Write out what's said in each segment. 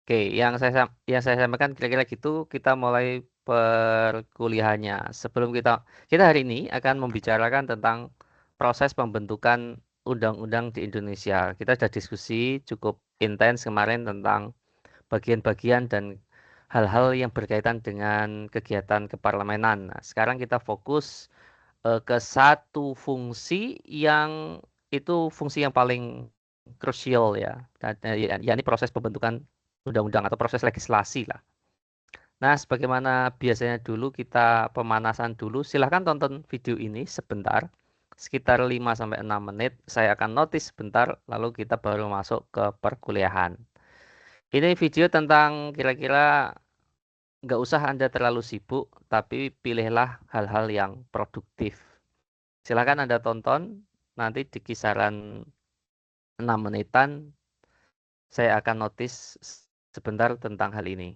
Oke, yang saya sampaikan kira-kira gitu. Kita mulai perkuliahannya. Sebelum kita hari ini akan membicarakan tentang proses pembentukan undang-undang di Indonesia. Kita sudah diskusi cukup intens kemarin tentang bagian-bagian dan hal-hal yang berkaitan dengan kegiatan keparlemenan. Nah, sekarang kita fokus ke satu fungsi yang itu fungsi yang paling krusial ya, yakni proses pembentukan undang-undang atau proses legislasi lah. Nah, sebagaimana biasanya dulu kita pemanasan dulu, silahkan tonton video ini sebentar, sekitar 5 sampai 6 menit. Saya akan notice sebentar, lalu kita baru masuk ke perkuliahan. Ini video tentang kira-kira nggak usah Anda terlalu sibuk, tapi pilihlah hal-hal yang produktif. Silahkan Anda tonton, nanti di kisaran 6 menitan saya akan notice sebentar tentang hal ini.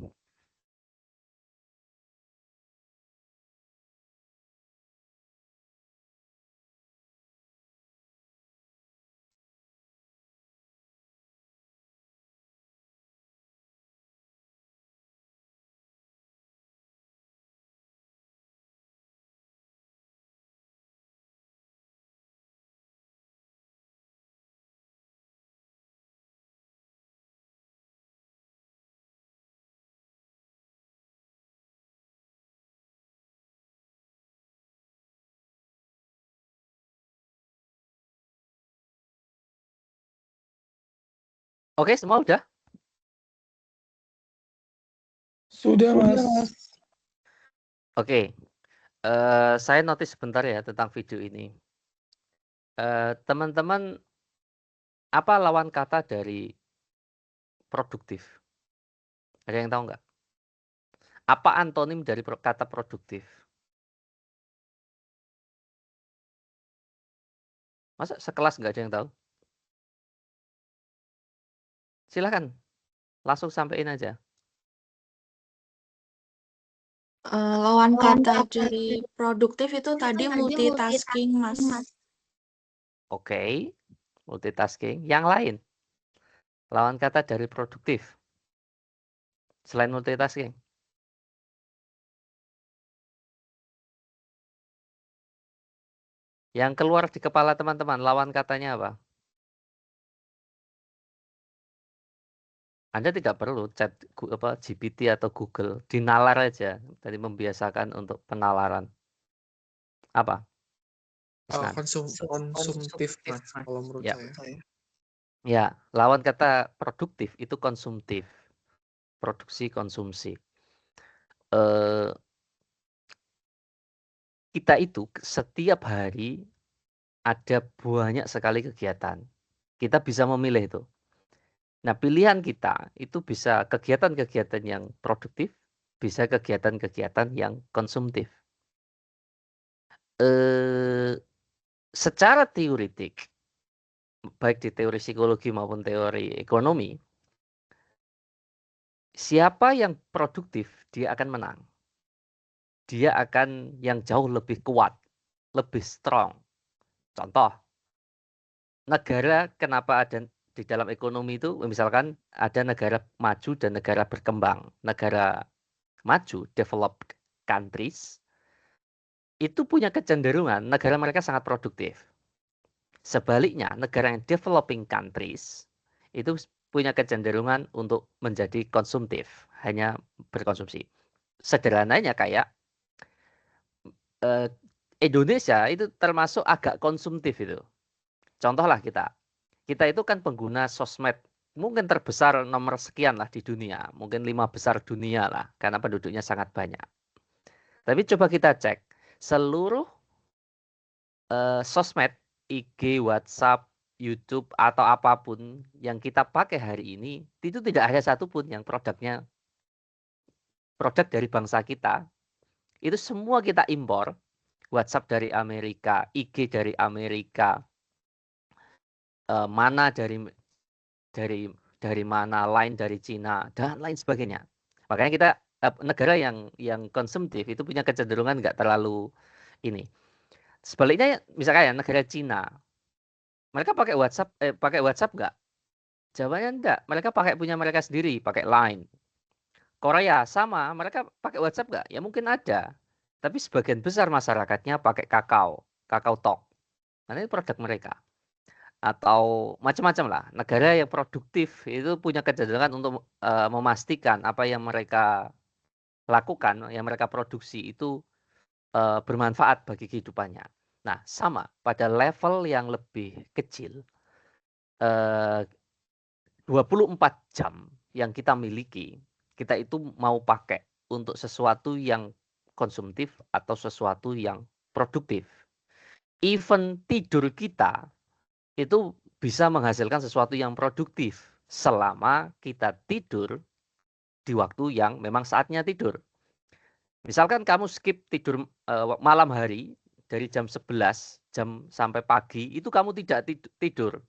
Oke, semua udah? Sudah, Sudah, Mas. Mas. Oke, saya notice sebentar ya tentang video ini. Teman-teman, apa lawan kata dari produktif? Ada yang tahu nggak? Apa antonim dari kata produktif? Masa sekelas nggak ada yang tahu? Silahkan, langsung sampein aja. Lawan kata dari produktif itu tadi multitasking, Mas. Oke, multitasking. Yang lain, lawan kata dari produktif. Selain multitasking. Yang keluar di kepala teman-teman, lawan katanya apa? Anda tidak perlu chat GPT atau Google, dinalar aja. Tadi membiasakan untuk penalaran. Apa? Isnan. Konsumtif, Mas, kalau menurut Ya. saya. Ya, lawan kata produktif itu konsumtif. Produksi konsumsi. Kita itu setiap hari ada banyak sekali kegiatan. Kita bisa memilih itu. Nah, pilihan kita itu bisa kegiatan-kegiatan yang produktif, bisa kegiatan-kegiatan yang konsumtif. Secara teoretik, baik di teori psikologi maupun teori ekonomi, siapa yang produktif, dia akan menang. Dia akan yang jauh lebih kuat, lebih strong. Contoh, negara kenapa ada di dalam ekonomi itu, misalkan ada negara maju dan negara berkembang. Negara maju, developed countries, itu punya kecenderungan negara mereka sangat produktif. Sebaliknya, negara yang developing countries itu punya kecenderungan untuk menjadi konsumtif, hanya berkonsumsi. Sederhananya kayak Indonesia itu termasuk agak konsumtif itu. Contohlah kita itu kan pengguna sosmed mungkin terbesar nomor sekian lah di dunia, mungkin 5 besar dunia lah, karena penduduknya sangat banyak. Tapi coba kita cek seluruh sosmed, IG, WhatsApp, YouTube atau apapun yang kita pakai hari ini, itu tidak ada satupun yang produk dari bangsa kita. Itu semua kita impor. WhatsApp dari Amerika, IG dari Amerika, mana dari mana, Line dari Cina dan lain sebagainya. Makanya kita negara yang konsumtif itu punya kecenderungan nggak terlalu ini. Sebaliknya misalkan ya negara Cina, mereka pakai WhatsApp nggak? Jawabannya enggak. Mereka pakai punya mereka sendiri, pakai Line. Korea sama, mereka pakai WhatsApp nggak? Ya mungkin ada. Tapi sebagian besar masyarakatnya pakai Kakao Talk. Nah, ini produk mereka. Atau macam-macam lah. Negara yang produktif itu punya kecenderungan untuk memastikan apa yang mereka lakukan, yang mereka produksi itu bermanfaat bagi kehidupannya. Nah, sama pada level yang lebih kecil, 24 jam yang kita miliki, kita itu mau pakai untuk sesuatu yang konsumtif atau sesuatu yang produktif. Even tidur kita itu bisa menghasilkan sesuatu yang produktif selama kita tidur di waktu yang memang saatnya tidur. Misalkan kamu skip tidur malam hari dari jam 11 jam sampai pagi, itu kamu tidak tidur.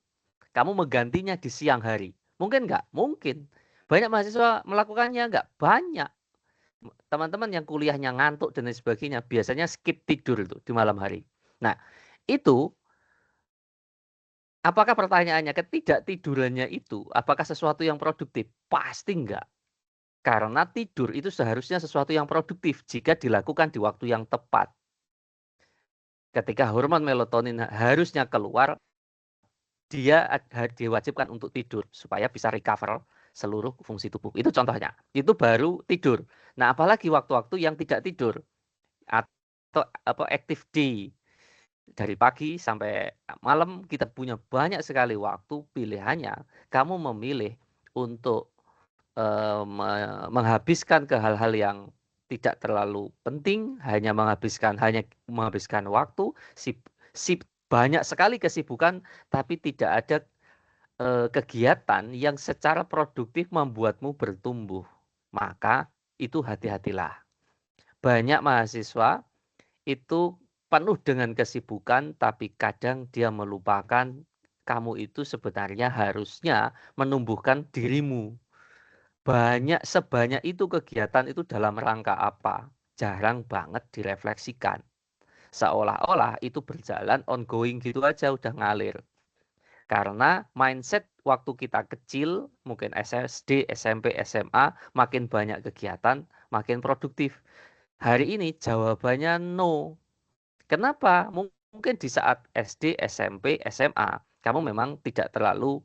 Kamu menggantinya di siang hari. Mungkin nggak? Mungkin. Banyak mahasiswa melakukannya nggak? Banyak. Teman-teman yang kuliahnya ngantuk dan lain sebagainya, biasanya skip tidur itu di malam hari. Nah, itu apakah pertanyaannya ketidaktidurannya itu, apakah sesuatu yang produktif? Pasti enggak. Karena tidur itu seharusnya sesuatu yang produktif jika dilakukan di waktu yang tepat. Ketika hormon melatonin harusnya keluar, dia diwajibkan untuk tidur supaya bisa recover seluruh fungsi tubuh. Itu contohnya. Itu baru tidur. Nah, apalagi waktu-waktu yang tidak tidur atau active day. Dari pagi sampai malam kita punya banyak sekali waktu, pilihannya kamu memilih untuk menghabiskan ke hal-hal yang tidak terlalu penting, hanya menghabiskan waktu, banyak sekali kesibukan, tapi tidak ada kegiatan yang secara produktif membuatmu bertumbuh. Maka itu hati-hatilah. Banyak mahasiswa itu penuh dengan kesibukan, tapi kadang dia melupakan kamu itu sebenarnya harusnya menumbuhkan dirimu. Sebanyak itu kegiatan itu dalam rangka apa? Jarang banget direfleksikan. Seolah-olah itu berjalan ongoing gitu aja, udah ngalir. Karena mindset waktu kita kecil, mungkin SD, SMP, SMA, makin banyak kegiatan, makin produktif. Hari ini jawabannya no. Kenapa? Mungkin di saat SD, SMP, SMA, kamu memang tidak terlalu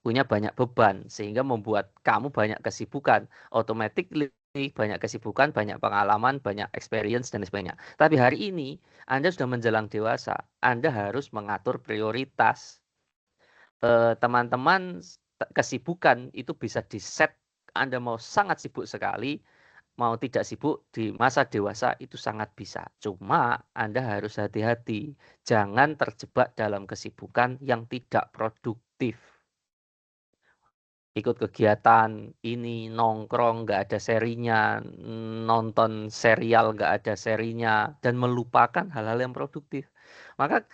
punya banyak beban, sehingga membuat kamu banyak kesibukan. Automatically banyak kesibukan, banyak pengalaman, banyak experience, dan sebagainya. Tapi hari ini, Anda sudah menjelang dewasa. Anda harus mengatur prioritas. Teman-teman, kesibukan itu bisa di-set. Anda mau sangat sibuk sekali, mau tidak sibuk di masa dewasa itu sangat bisa. Cuma Anda harus hati-hati. Jangan terjebak dalam kesibukan yang tidak produktif. Ikut kegiatan ini, nongkrong, nggak ada serinya, nonton serial, nggak ada serinya, dan melupakan hal-hal yang produktif. Maka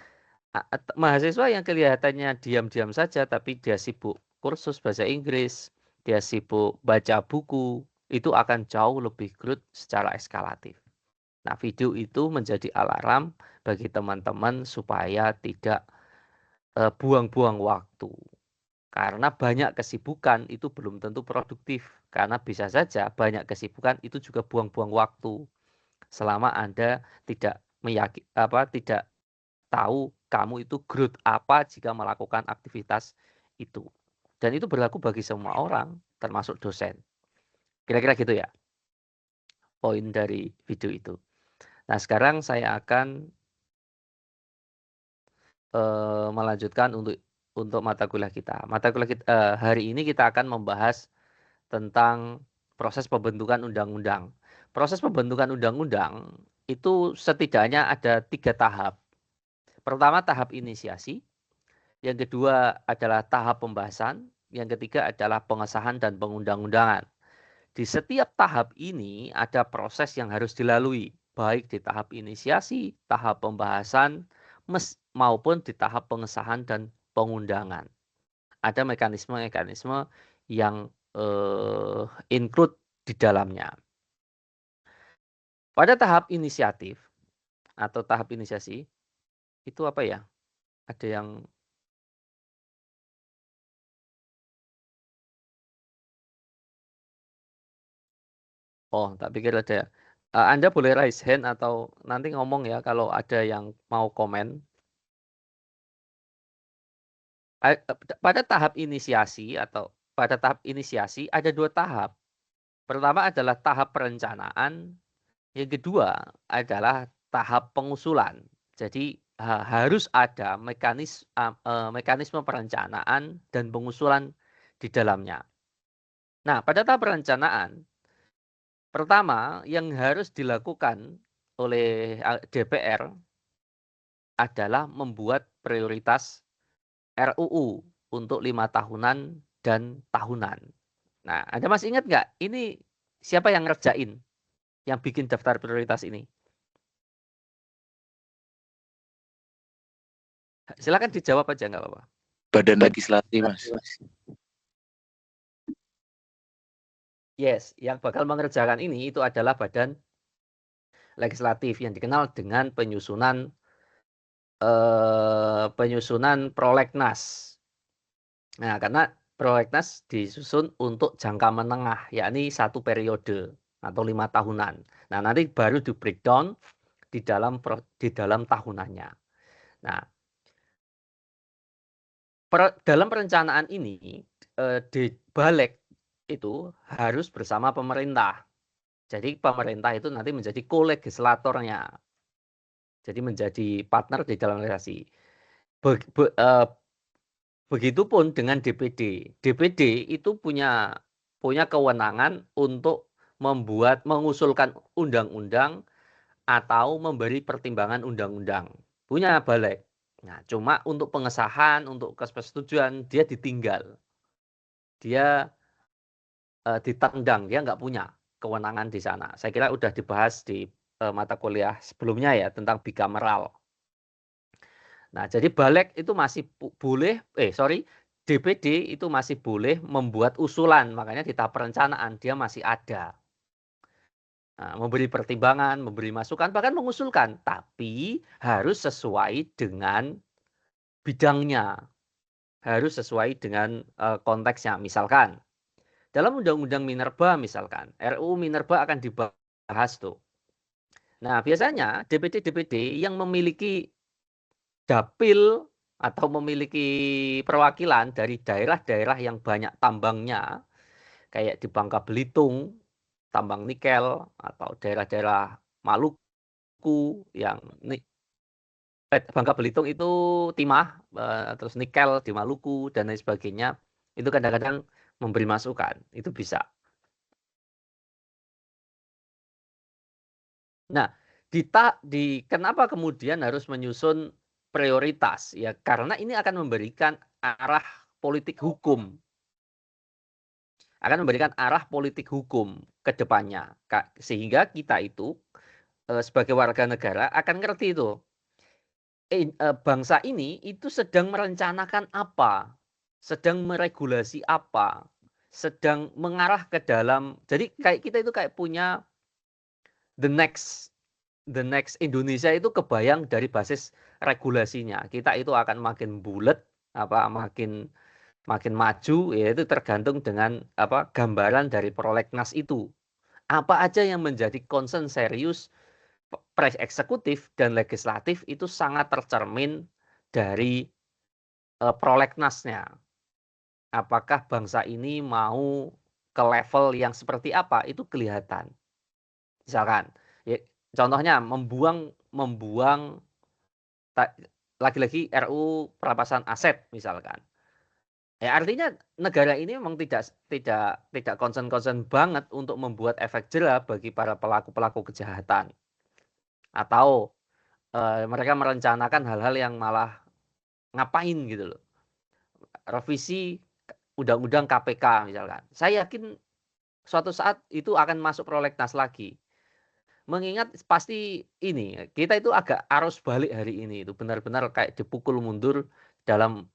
mahasiswa yang kelihatannya diam-diam saja, tapi dia sibuk kursus bahasa Inggris, dia sibuk baca buku, itu akan jauh lebih growth secara eskalatif. Nah, video itu menjadi alarm bagi teman-teman supaya tidak buang-buang waktu. Karena banyak kesibukan itu belum tentu produktif. Karena bisa saja banyak kesibukan itu juga buang-buang waktu. Selama Anda tidak tidak tahu kamu itu growth apa jika melakukan aktivitas itu. Dan itu berlaku bagi semua orang, termasuk dosen. Kira-kira gitu ya, poin dari video itu. Nah, sekarang saya akan melanjutkan untuk mata kuliah kita. Mata kuliah kita hari ini kita akan membahas tentang proses pembentukan undang-undang. Proses pembentukan undang-undang itu setidaknya ada 3 tahap. Pertama tahap inisiasi, yang kedua adalah tahap pembahasan, yang ketiga adalah pengesahan dan pengundang-undangan. Di setiap tahap ini ada proses yang harus dilalui, baik di tahap inisiasi, tahap pembahasan, maupun di tahap pengesahan dan pengundangan. Ada mekanisme-mekanisme yang include di dalamnya. Pada tahap inisiatif atau tahap inisiasi, itu apa ya? Ada yang Oh, tak pikir ada. Anda boleh raise hand atau nanti ngomong ya kalau ada yang mau komen. Pada tahap inisiasi ada 2 tahap. Pertama adalah tahap perencanaan, yang kedua adalah tahap pengusulan. Jadi harus ada mekanisme perencanaan dan pengusulan di dalamnya. Nah, pada tahap perencanaan, pertama yang harus dilakukan oleh DPR adalah membuat prioritas RUU untuk 5 tahunan dan tahunan. Nah, Anda masih ingat nggak? Ini siapa yang ngerjain? Yang bikin daftar prioritas ini? Silakan dijawab aja, nggak apa-apa. Badan legislasi, Mas. Yes, yang bakal mengerjakan ini itu adalah badan legislatif yang dikenal dengan penyusunan prolegnas. Nah, karena prolegnas disusun untuk jangka menengah, yakni 1 periode atau 5 tahunan. Nah, nanti baru di breakdown di dalam tahunannya. Nah, dalam perencanaan ini di balik itu harus bersama pemerintah. Jadi pemerintah itu nanti menjadi ko-legislatornya. Jadi menjadi partner di dalam legislasi. Begitupun dengan DPD. DPD itu punya kewenangan untuk mengusulkan undang-undang atau memberi pertimbangan undang-undang. Punya balik. Nah, cuma untuk pengesahan, untuk persetujuan dia ditinggal. Dia ditendang, dia nggak punya kewenangan di sana. Saya kira udah dibahas di mata kuliah sebelumnya ya tentang bicameral. Nah, jadi balik itu masih boleh, DPD itu masih boleh membuat usulan, makanya di tahap perencanaan dia masih ada. Nah, memberi pertimbangan, memberi masukan, bahkan mengusulkan, tapi harus sesuai dengan bidangnya, harus sesuai dengan konteksnya. Misalkan, dalam Undang-Undang Minerba misalkan, RUU Minerba akan dibahas tuh. Nah, biasanya DPD-DPD yang memiliki dapil atau memiliki perwakilan dari daerah-daerah yang banyak tambangnya, kayak di Bangka Belitung, tambang nikel, atau daerah-daerah Maluku yang Bangka Belitung itu timah, terus nikel di Maluku dan lain sebagainya, itu kadang-kadang memberi masukan, itu bisa. Nah, kenapa kemudian harus menyusun prioritas? Ya, karena ini akan memberikan arah politik hukum. Akan memberikan arah politik hukum ke depannya. Sehingga kita itu sebagai warga negara akan ngerti itu. Bangsa ini itu sedang merencanakan apa? Sedang meregulasi apa? Sedang mengarah ke dalam. Jadi kayak kita itu kayak punya the next Indonesia itu kebayang dari basis regulasinya. Kita itu akan makin bulat, makin maju, ya itu tergantung dengan gambaran dari prolegnas itu. Apa aja yang menjadi concern serius eksekutif dan legislatif itu sangat tercermin dari prolegnasnya. Apakah bangsa ini mau ke level yang seperti apa, itu kelihatan. Misalkan, ya, contohnya membuang lagi-lagi RUU perampasan aset misalkan. Ya artinya negara ini memang tidak concern banget untuk membuat efek jera bagi para pelaku kejahatan. Atau mereka merencanakan hal-hal yang malah ngapain gitu loh. Revisi undang-undang KPK misalkan. Saya yakin suatu saat itu akan masuk prolegnas lagi. Mengingat pasti ini, kita itu agak arus balik hari ini itu benar-benar kayak dipukul mundur dalam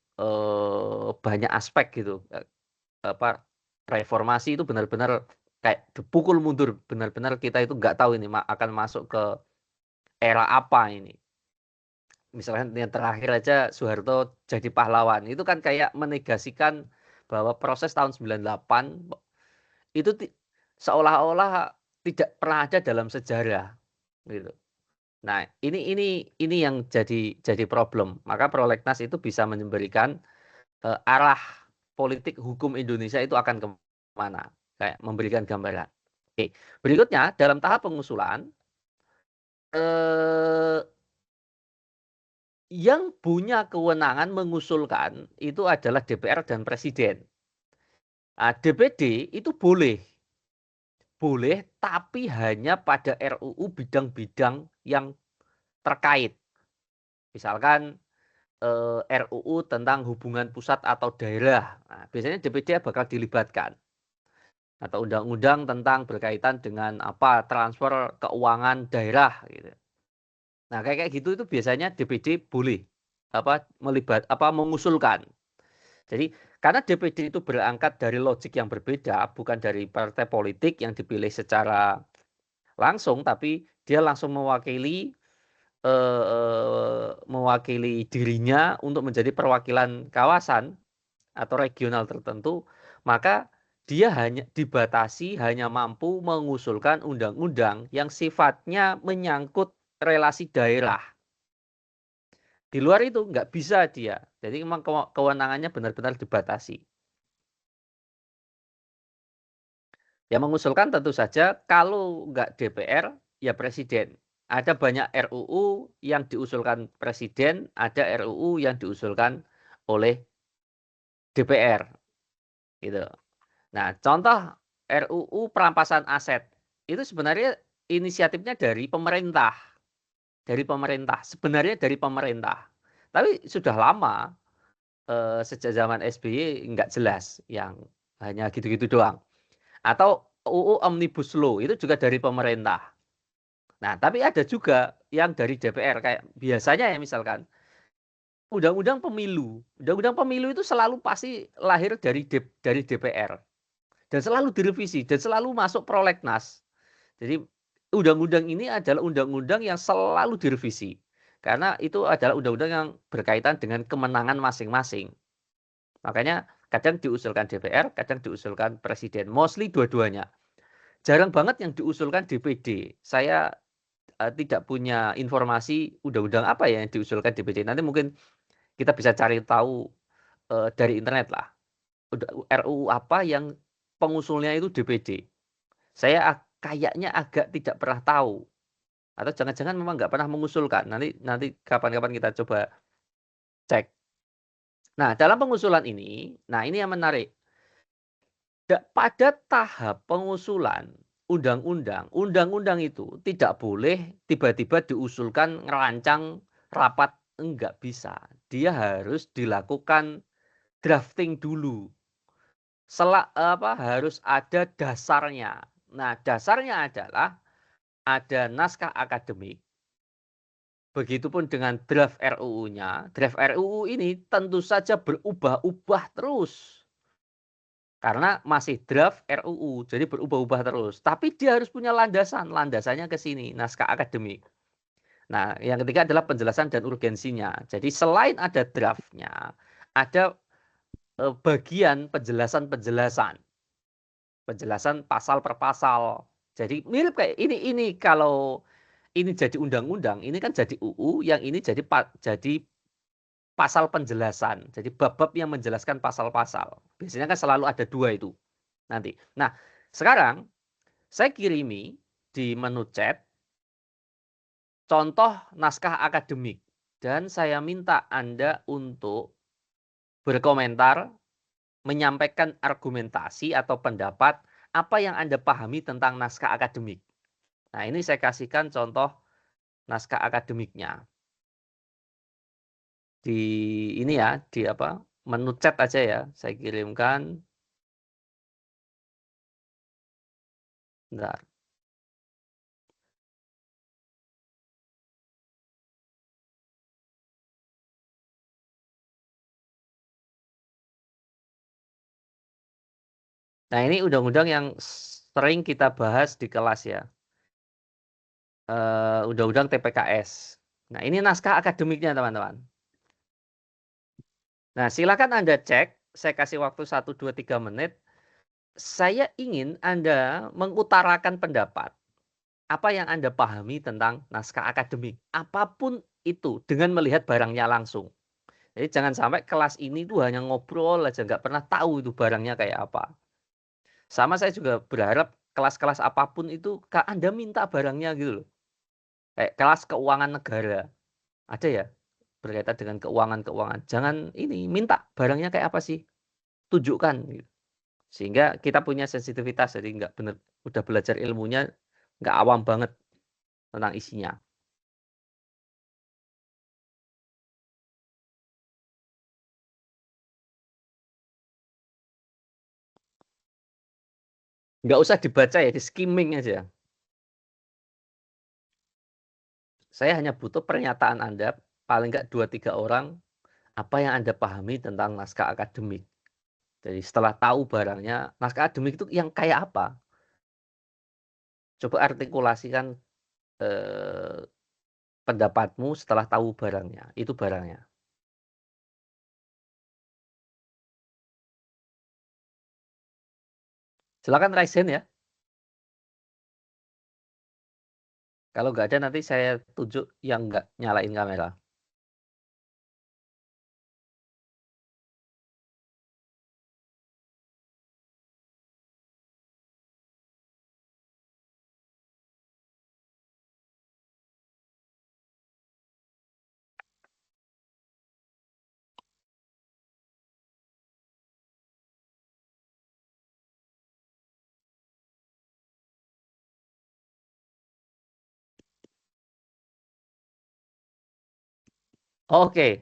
banyak aspek gitu. Reformasi itu benar-benar kayak dipukul mundur, benar-benar kita itu nggak tahu ini akan masuk ke era apa ini. Misalkan yang terakhir aja Soeharto jadi pahlawan, itu kan kayak menegasikan bahwa proses tahun 98 itu seolah-olah tidak pernah ada dalam sejarah, gitu. Nah, ini yang jadi problem. Maka prolegnas itu bisa memberikan arah politik hukum Indonesia itu akan kemana, kayak memberikan gambaran. Oke, berikutnya dalam tahap pengusulan, yang punya kewenangan mengusulkan itu adalah DPR dan Presiden. Nah, DPD itu boleh, tapi hanya pada RUU bidang-bidang yang terkait. Misalkan RUU tentang hubungan pusat atau daerah. Nah, biasanya DPD bakal dilibatkan. Atau undang-undang tentang berkaitan dengan apa transfer keuangan daerah gitu. Nah, kayak gitu itu biasanya DPD boleh mengusulkan. Jadi karena DPD itu berangkat dari logik yang berbeda, bukan dari partai politik yang dipilih secara langsung, tapi dia langsung mewakili dirinya untuk menjadi perwakilan kawasan atau regional tertentu, maka dia hanya dibatasi hanya mampu mengusulkan undang-undang yang sifatnya menyangkut relasi daerah. Di luar itu nggak bisa dia. Jadi memang kewenangannya benar-benar dibatasi. Yang mengusulkan tentu saja kalau nggak DPR, ya Presiden. Ada banyak RUU yang diusulkan Presiden, ada RUU yang diusulkan oleh DPR. Gitu. Nah, contoh RUU perampasan aset itu sebenarnya inisiatifnya dari pemerintah. Sebenarnya dari pemerintah. Tapi sudah lama sejak zaman SBY nggak jelas, yang hanya gitu-gitu doang. Atau UU Omnibus Law itu juga dari pemerintah. Nah, tapi ada juga yang dari DPR, kayak biasanya ya misalkan undang-undang pemilu. Undang-undang pemilu itu selalu pasti lahir dari DPR. Dan selalu direvisi dan selalu masuk prolegnas. Jadi undang-undang ini adalah undang-undang yang selalu direvisi. Karena itu adalah undang-undang yang berkaitan dengan kemenangan masing-masing. Makanya kadang diusulkan DPR, kadang diusulkan Presiden. Mostly dua-duanya. Jarang banget yang diusulkan DPD. Saya tidak punya informasi undang-undang apa ya yang diusulkan DPD. Nanti mungkin kita bisa cari tahu dari internet lah. RUU apa yang pengusulnya itu DPD. Saya kayaknya agak tidak pernah tahu. Atau jangan-jangan memang nggak pernah mengusulkan. Nanti kapan-kapan kita coba cek. Nah, dalam pengusulan ini, nah ini yang menarik. Pada tahap pengusulan undang-undang itu tidak boleh tiba-tiba diusulkan ngerancang rapat, enggak bisa. Dia harus dilakukan drafting dulu. Harus ada dasarnya. Nah, dasarnya adalah ada naskah akademik. Begitupun dengan draft RUU-nya. Draft RUU ini tentu saja berubah-ubah terus. Karena masih draft RUU, jadi berubah-ubah terus. Tapi dia harus punya landasan. Landasannya ke sini, naskah akademik. Nah, yang ketiga adalah penjelasan dan urgensinya. Jadi selain ada draftnya, ada bagian penjelasan-penjelasan. Penjelasan pasal per pasal. Jadi mirip kayak ini kalau ini jadi undang-undang, ini kan jadi UU, yang ini jadi pasal penjelasan. Jadi bab-bab yang menjelaskan pasal-pasal. Biasanya kan selalu ada dua itu nanti. Nah, sekarang saya kirimi di menu chat contoh naskah akademik dan saya minta Anda untuk berkomentar, menyampaikan argumentasi atau pendapat apa yang Anda pahami tentang naskah akademik. Nah, ini saya kasihkan contoh naskah akademiknya. Di ini ya, di menu chat aja ya, saya kirimkan. Bentar. Nah, ini undang-undang yang sering kita bahas di kelas ya. Undang-undang TPKS. Nah, ini naskah akademiknya, teman-teman. Nah, silakan Anda cek. Saya kasih waktu 1, 2, 3 menit. saya ingin Anda mengutarakan pendapat. Apa yang Anda pahami tentang naskah akademik, apapun itu, dengan melihat barangnya langsung. Jadi jangan sampai kelas ini tuh hanya ngobrol aja, nggak pernah tahu itu barangnya kayak apa. Sama saya juga berharap kelas-kelas apapun itu, Anda minta barangnya gitu loh. Kayak kelas keuangan negara, ada ya, berkaitan dengan keuangan-keuangan. Jangan ini, minta barangnya kayak apa sih, tunjukkan. Gitu. Sehingga kita punya sensitivitas, jadi nggak bener, udah belajar ilmunya, nggak awam banget tentang isinya. Nggak usah dibaca ya, di skimming aja. Saya hanya butuh pernyataan Anda, paling nggak 2-3 orang, apa yang Anda pahami tentang naskah akademik. Jadi setelah tahu barangnya, naskah akademik itu yang kayak apa? Coba artikulasikan pendapatmu setelah tahu barangnya. Itu barangnya. Silakan raise hand ya. Kalau nggak ada nanti saya tunjuk yang nggak nyalain kamera. Oke.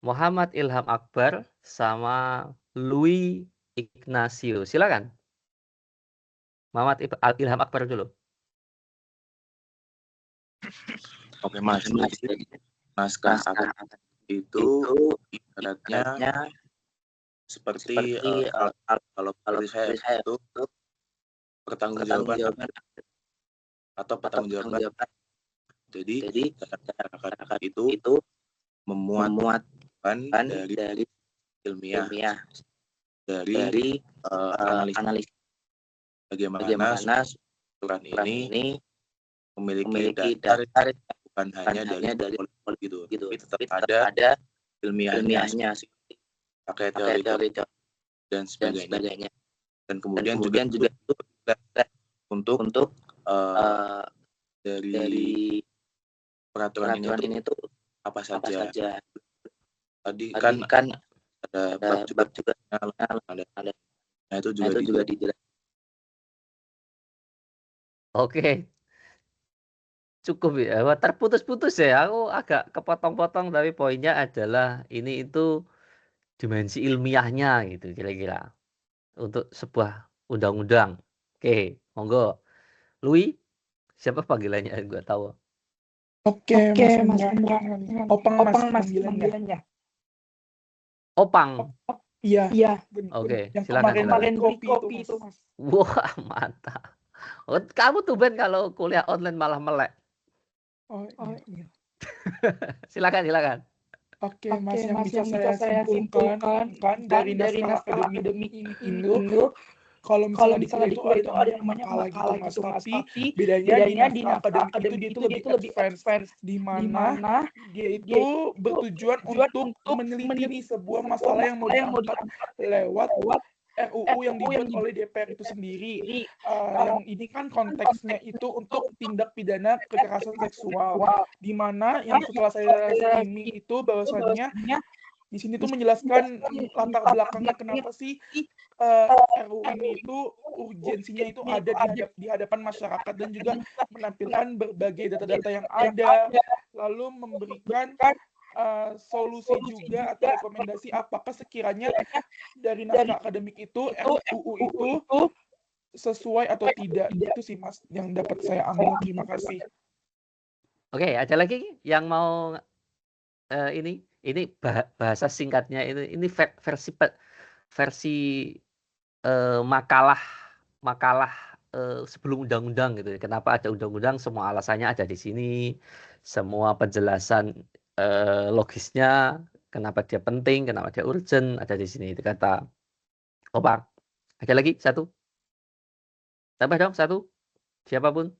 Muhammad Ilham Akbar sama Louis Ignacio. Silakan. Muhammad Ilham Akbar dulu. Oke Mas, jadi naskah akademik itu ibaratnya seperti kalau saya itu pertanggungjawaban atau pertanggungjawaban. Jadi akademik itu memuat dari ilmiah dari analis bagaimana aturan ini memiliki dasar bukan hanya dari gitu, tapi tetap ada ilmiahnya pakai teori dan sebagainya. Dan kemudian juga untuk dari peraturan ini itu apa saja. Tadi kan ada bab juga ada. Nah itu juga dijelaskan. Oke. Cukup ya. Wah, terputus-putus ya. Aku agak kepotong-potong, tapi poinnya adalah ini itu dimensi ilmiahnya gitu kira-kira untuk sebuah undang-undang. Oke, monggo. Louis, siapa panggilannya? Gue tahu. Oke, Mas Indra. Opang Mas panggilannya. Opang. Iya. Oke, Yang silakan. kemarin beli kopi itu, Mas. Wah, mantap. Oh, kamu tuh Ben kalau kuliah online malah melek. Oh iya. Silakan. Oke, Mas, yang bisa saya simpulkan kan dari naskah akademik ini kalau misalnya di kuliah itu ada yang makalah gitu, Mas. Tapi bedanya di naskah akademik itu dia itu lebih advance, di mana dia itu bertujuan untuk meneliti sebuah masalah yang mau diangkat lewat RUU yang dibuat oleh DPR itu sendiri. Yang ini kan konteksnya itu untuk tindak pidana kekerasan seksual, di mana yang setelah saya skimming itu bahwasannya di sini tuh menjelaskan latar belakangnya kenapa sih RUU ini itu urgensinya itu ada di hadapan masyarakat, dan juga menampilkan berbagai data-data yang ada, lalu memberikan solusi juga atau rekomendasi apakah sekiranya dari naskah akademik itu RUU itu sesuai atau tidak. Itu sih Mas yang dapat saya ambil. Terima kasih. Oke, ada lagi yang mau ini bahasa singkatnya ini versi makalah sebelum undang-undang gitu. Kenapa ada undang-undang? Semua alasannya ada di sini. Semua penjelasan logisnya, kenapa dia penting, kenapa dia urgent, ada di sini. Itu kata Opang. Ada lagi satu? Tambah dong satu. Siapapun.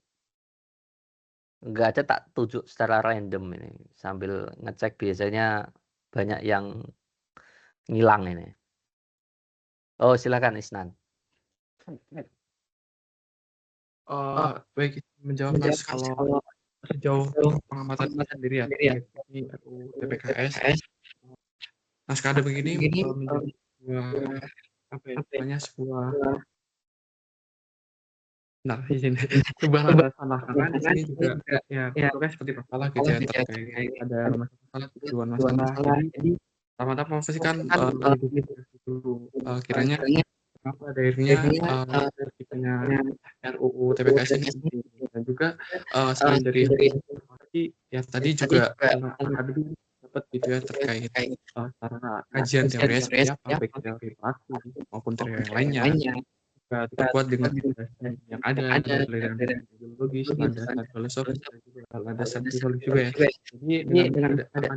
Nggak ada, tak tunjuk secara random ini. Sambil ngecek biasanya banyak yang ngilang ini. Oh, silakan Isnan. Baik, menjawab Mas, kalau sejauh pengamatan sendiri ya, ini RUU TPKS, naskah akademik ini menjadi sebuah, apa ya, namanya, sebuah landasan lah, karena di sini juga ya bentuknya seperti masalah gitu ya, terkait ada masalah tujuan masalah. Jadi pertama-tama pasti kan diidentifikasi dulu, kiranya kenapa akhirnya terciptanya RUU TPKS ini penting. Dan juga selain dari informasi, ya tadi juga akademik dapat gitu ya terkait sarana kajian teorinya seperti apa, baik teori pelaku maupun teori yang lainnya. Juga terkuat dengan landasan yang ada, penilaian biologis, landasan filosofis, dan juga landasan psikologis juga ya. Jadi dengan ada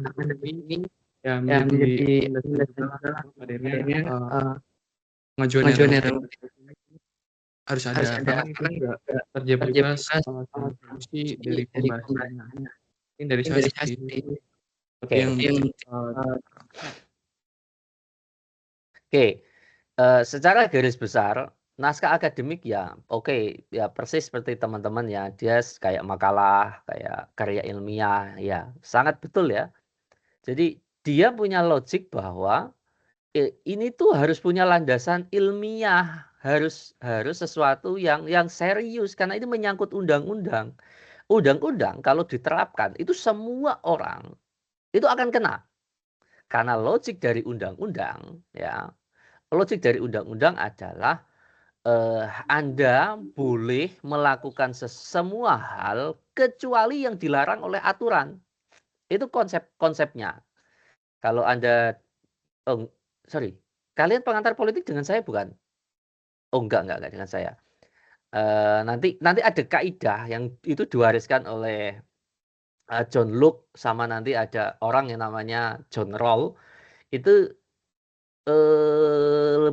ini ya menjadi landasan juga lah akhirnya pengajuan RUU harus ada, karena itu juga terjebak juga solusi dari pembahasannya. Mungkin dari saya seperti itu. Oke. Yang Oke. Secara garis besar naskah akademik ya oke, ya persis seperti teman-teman ya, dia kayak makalah, kayak karya ilmiah, ya sangat betul ya. Jadi dia punya logik bahwa ini tuh harus punya landasan ilmiah, harus sesuatu yang serius karena ini menyangkut undang-undang. Undang-undang kalau diterapkan itu semua orang itu akan kena. Karena logik dari undang-undang ya, logik dari undang-undang adalah Anda boleh melakukan semua hal kecuali yang dilarang oleh aturan. Itu konsepnya. Kalau Anda, oh, sorry, kalian pengantar politik dengan saya bukan? Oh enggak dengan saya. Nanti ada kaidah yang itu diwariskan oleh John Locke sama nanti ada orang yang namanya John Rawls. Itu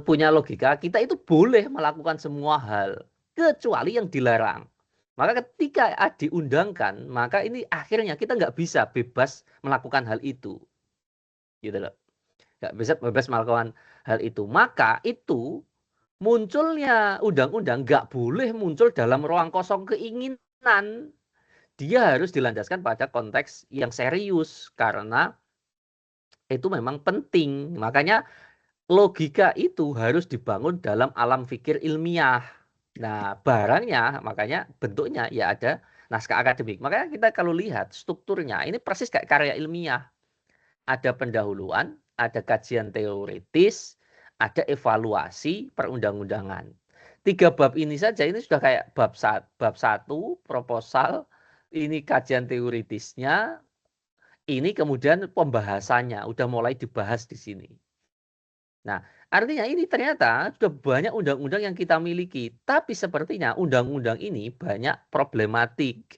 punya logika, kita itu boleh melakukan semua hal kecuali yang dilarang. Maka ketika diundangkan, maka ini akhirnya kita nggak bisa bebas melakukan hal itu, gitu loh. Nggak bisa bebas melakukan hal itu. Maka itu munculnya undang-undang nggak boleh muncul dalam ruang kosong keinginan. Dia harus dilandaskan pada konteks yang serius karena itu memang penting. Makanya logika itu harus dibangun dalam alam pikir ilmiah. Nah, barangnya, makanya bentuknya ya ada naskah akademik. Makanya kita kalau lihat strukturnya, ini persis kayak karya ilmiah. Ada pendahuluan, ada kajian teoritis, ada evaluasi perundang-undangan. 3 bab ini saja, ini sudah kayak bab 1, proposal, ini kajian teoritisnya, ini kemudian pembahasannya, udah mulai dibahas di sini. Nah, artinya ini ternyata sudah banyak undang-undang yang kita miliki, tapi sepertinya undang-undang ini banyak problematik.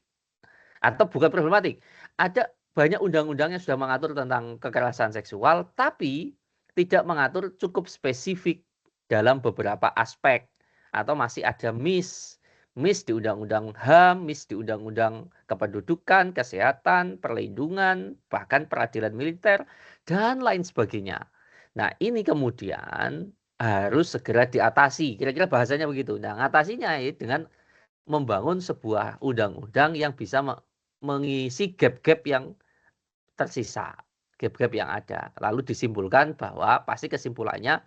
Atau bukan problematik, ada banyak undang-undang yang sudah mengatur tentang kekerasan seksual, tapi tidak mengatur cukup spesifik dalam beberapa aspek. Atau masih ada miss di Undang-Undang HAM, miss di Undang-Undang Kependudukan, Kesehatan, Perlindungan, bahkan peradilan militer, dan lain sebagainya. Nah, ini kemudian harus segera diatasi. Kira-kira bahasanya begitu. Nah, ngatasinya ya dengan membangun sebuah undang-undang yang bisa mengisi gap-gap yang tersisa, gap-gap yang ada. Lalu disimpulkan bahwa pasti kesimpulannya,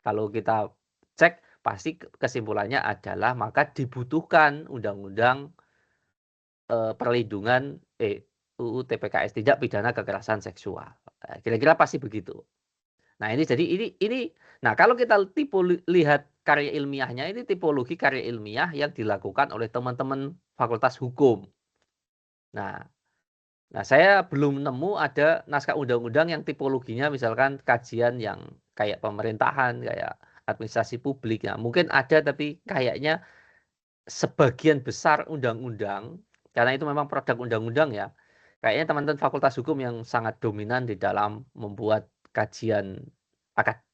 kalau kita cek, pasti kesimpulannya adalah maka dibutuhkan undang-undang perlindungan UU TPKS, tidak pidana kekerasan seksual. Kira-kira pasti begitu. Nah, ini jadi ini nah kalau kita lihat karya ilmiahnya, ini tipologi karya ilmiah yang dilakukan oleh teman-teman Fakultas Hukum. Nah, saya belum nemu ada naskah undang-undang yang tipologinya misalkan kajian yang kayak pemerintahan, kayak administrasi publik. Nah, mungkin ada tapi kayaknya sebagian besar undang-undang, karena itu memang produk undang-undang ya, kayaknya teman-teman Fakultas Hukum yang sangat dominan di dalam membuat kajian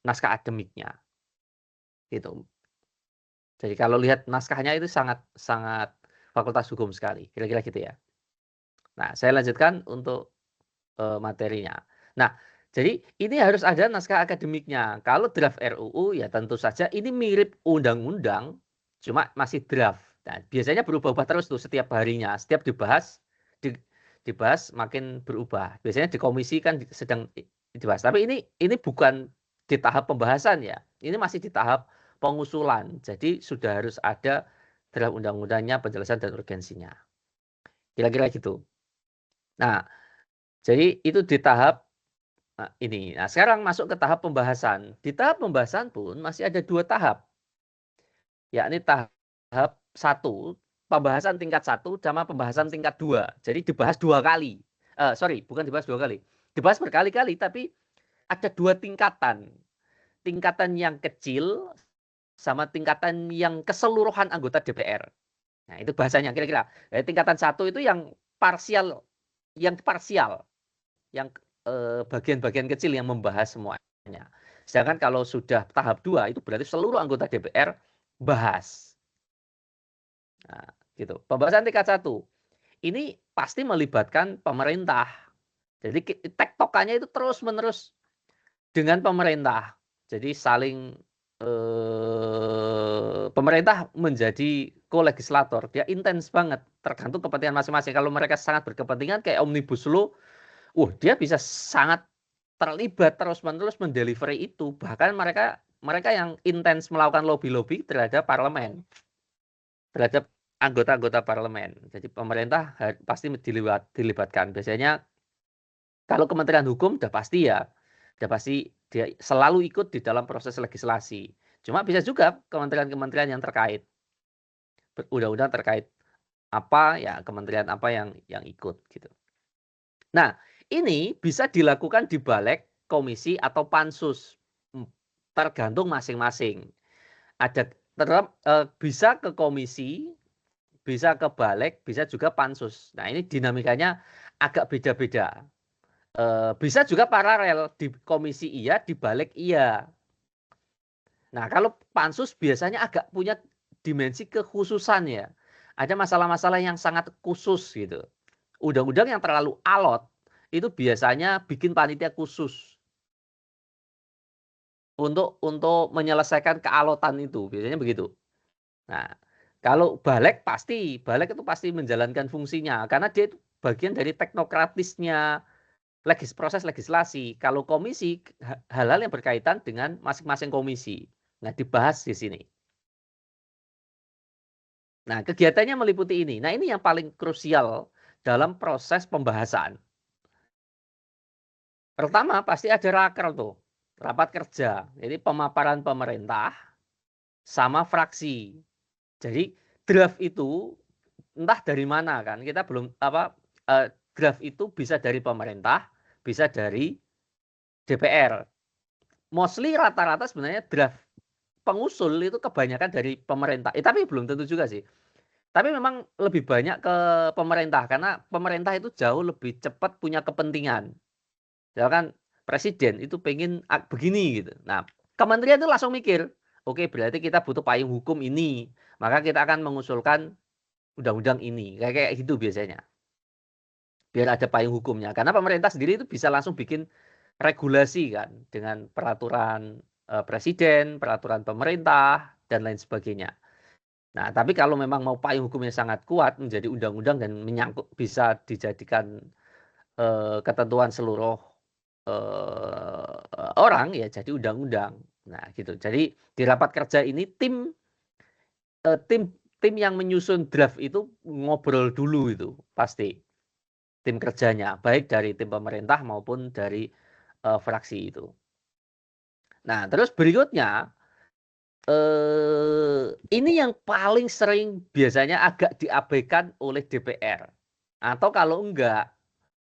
naskah akademiknya. Gitu. Jadi kalau lihat naskahnya itu sangat fakultas hukum sekali, kira-kira gitu ya. Nah, saya lanjutkan untuk materinya. Nah, jadi ini harus ada naskah akademiknya. Kalau draft RUU ya tentu saja ini mirip undang-undang, cuma masih draft. Nah, biasanya berubah-ubah terus tuh setiap harinya, setiap dibahas makin berubah. Biasanya di komisi kan sedang dibahas. Tapi ini bukan di tahap pembahasan ya. Ini masih di tahap pengusulan. Jadi sudah harus ada draft undang-undangnya, penjelasan dan urgensinya. Kira-kira gitu. Nah, jadi itu di tahap ini. Nah, sekarang masuk ke tahap pembahasan. Di tahap pembahasan pun masih ada 2 tahap. Yakni tahap 1, pembahasan tingkat 1 sama pembahasan tingkat 2. Jadi dibahas 2 kali. Bukan dibahas 2 kali. Dibahas berkali-kali, tapi ada 2 tingkatan. Tingkatan yang kecil sama tingkatan yang keseluruhan anggota DPR. Nah, itu bahasanya kira-kira. Tingkatan 1 itu yang parsial, yang bagian-bagian kecil yang membahas semuanya. Sedangkan kalau sudah tahap 2 itu berarti seluruh anggota DPR bahas. Nah, gitu. Pembahasan tingkat 1 ini pasti melibatkan pemerintah. Jadi tektokannya itu terus-menerus dengan pemerintah. Jadi saling pemerintah menjadi ko-legislator. Dia intens banget, tergantung kepentingan masing-masing. Kalau mereka sangat berkepentingan kayak Omnibus Law, dia bisa sangat terlibat terus-menerus mendelivery itu. Bahkan mereka yang intens melakukan lobby-lobby terhadap parlemen, terhadap anggota-anggota parlemen. Jadi pemerintah pasti dilibatkan. Biasanya kalau Kementerian Hukum udah pasti dia selalu ikut di dalam proses legislasi. Cuma bisa juga kementerian-kementerian yang terkait, undang-undang terkait apa ya, kementerian apa yang ikut gitu. Nah, ini bisa dilakukan di balik komisi atau pansus, tergantung masing-masing. Ada bisa ke komisi, bisa ke balik, bisa juga pansus. Nah, ini dinamikanya agak beda-beda. Bisa juga paralel, di komisi iya, di balik iya. Nah, kalau pansus biasanya agak punya dimensi kekhususan ya. Ada masalah-masalah yang sangat khusus gitu. Undang-undang yang terlalu alot itu biasanya bikin panitia khusus untuk menyelesaikan kealotan itu, biasanya begitu. Nah, kalau balik itu pasti menjalankan fungsinya karena dia itu bagian dari teknokratisnya proses legislasi. Kalau komisi, hal-hal yang berkaitan dengan masing-masing komisi. Nah, dibahas di sini. Nah, kegiatannya meliputi ini. Nah, ini yang paling krusial dalam proses pembahasan. Pertama, pasti ada raker tuh, rapat kerja. Jadi pemaparan pemerintah sama fraksi. Jadi draft itu entah dari mana kan, kita belum draft itu bisa dari pemerintah, bisa dari DPR. Mostly rata-rata sebenarnya draft pengusul itu kebanyakan dari pemerintah. Tapi belum tentu juga sih. Tapi memang lebih banyak ke pemerintah karena pemerintah itu jauh lebih cepat punya kepentingan. Misalkan presiden itu pengen begini gitu. Nah, kementerian itu langsung mikir, oke, berarti kita butuh payung hukum ini, maka kita akan mengusulkan undang-undang ini. Kayak gitu biasanya. Biar ada payung hukumnya. Karena pemerintah sendiri itu bisa langsung bikin regulasi kan dengan peraturan presiden, peraturan pemerintah dan lain sebagainya. Nah, tapi kalau memang mau payung hukumnya sangat kuat menjadi undang-undang dan menyangkut bisa dijadikan ketentuan seluruh orang ya jadi undang-undang. Nah, gitu. Jadi di rapat kerja ini tim yang menyusun draft itu ngobrol dulu itu pasti tim kerjanya baik dari tim pemerintah maupun dari fraksi itu. Nah, terus berikutnya ini yang paling sering biasanya agak diabaikan oleh DPR. Atau kalau enggak,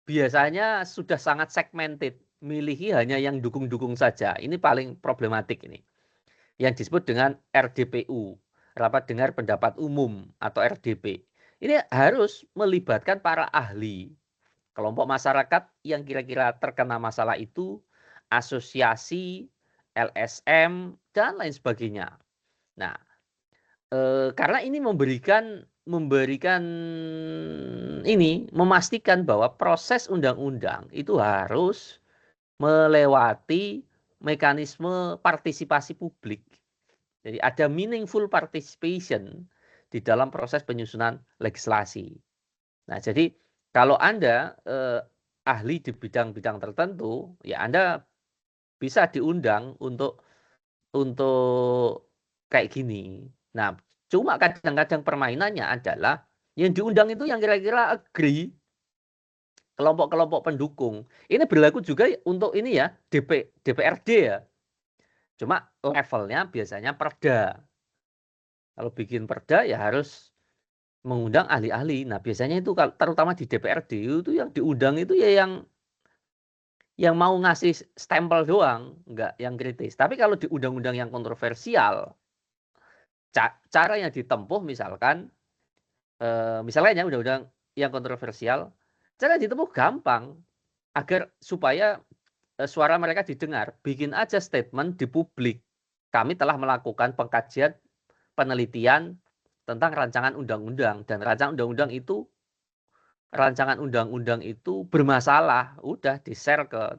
biasanya sudah sangat segmented. Milihi hanya yang dukung-dukung saja. Ini paling problematik ini. Yang disebut dengan RDPU. Rapat Dengar Pendapat Umum atau RDP. Ini harus melibatkan para ahli. Kelompok masyarakat yang kira-kira terkena masalah itu, asosiasi, LSM, dan lain sebagainya. Nah, Karena ini memastikan bahwa proses undang-undang itu harus melewati mekanisme partisipasi publik. Jadi ada meaningful participation di dalam proses penyusunan legislasi. Nah, jadi kalau Anda ahli di bidang-bidang tertentu, ya Anda bisa diundang untuk kayak gini. Nah, cuma kadang-kadang permainannya adalah yang diundang itu yang kira-kira agree, kelompok-kelompok pendukung. Ini berlaku juga untuk ini ya, DPRD ya. Cuma levelnya biasanya perda. Kalau bikin perda ya harus mengundang ahli-ahli. Nah, biasanya itu terutama di DPRD itu yang diundang itu ya yang mau ngasih stempel doang, enggak yang kritis. Tapi kalau di undang-undang yang kontroversial, cara yang ditempuh misalkan misalnya ya undang-undang yang kontroversial, cara yang ditempuh gampang agar supaya suara mereka didengar. Bikin aja statement di publik. Kami telah melakukan pengkajian penelitian tentang rancangan undang-undang dan rancangan undang-undang itu bermasalah. Udah di-share ke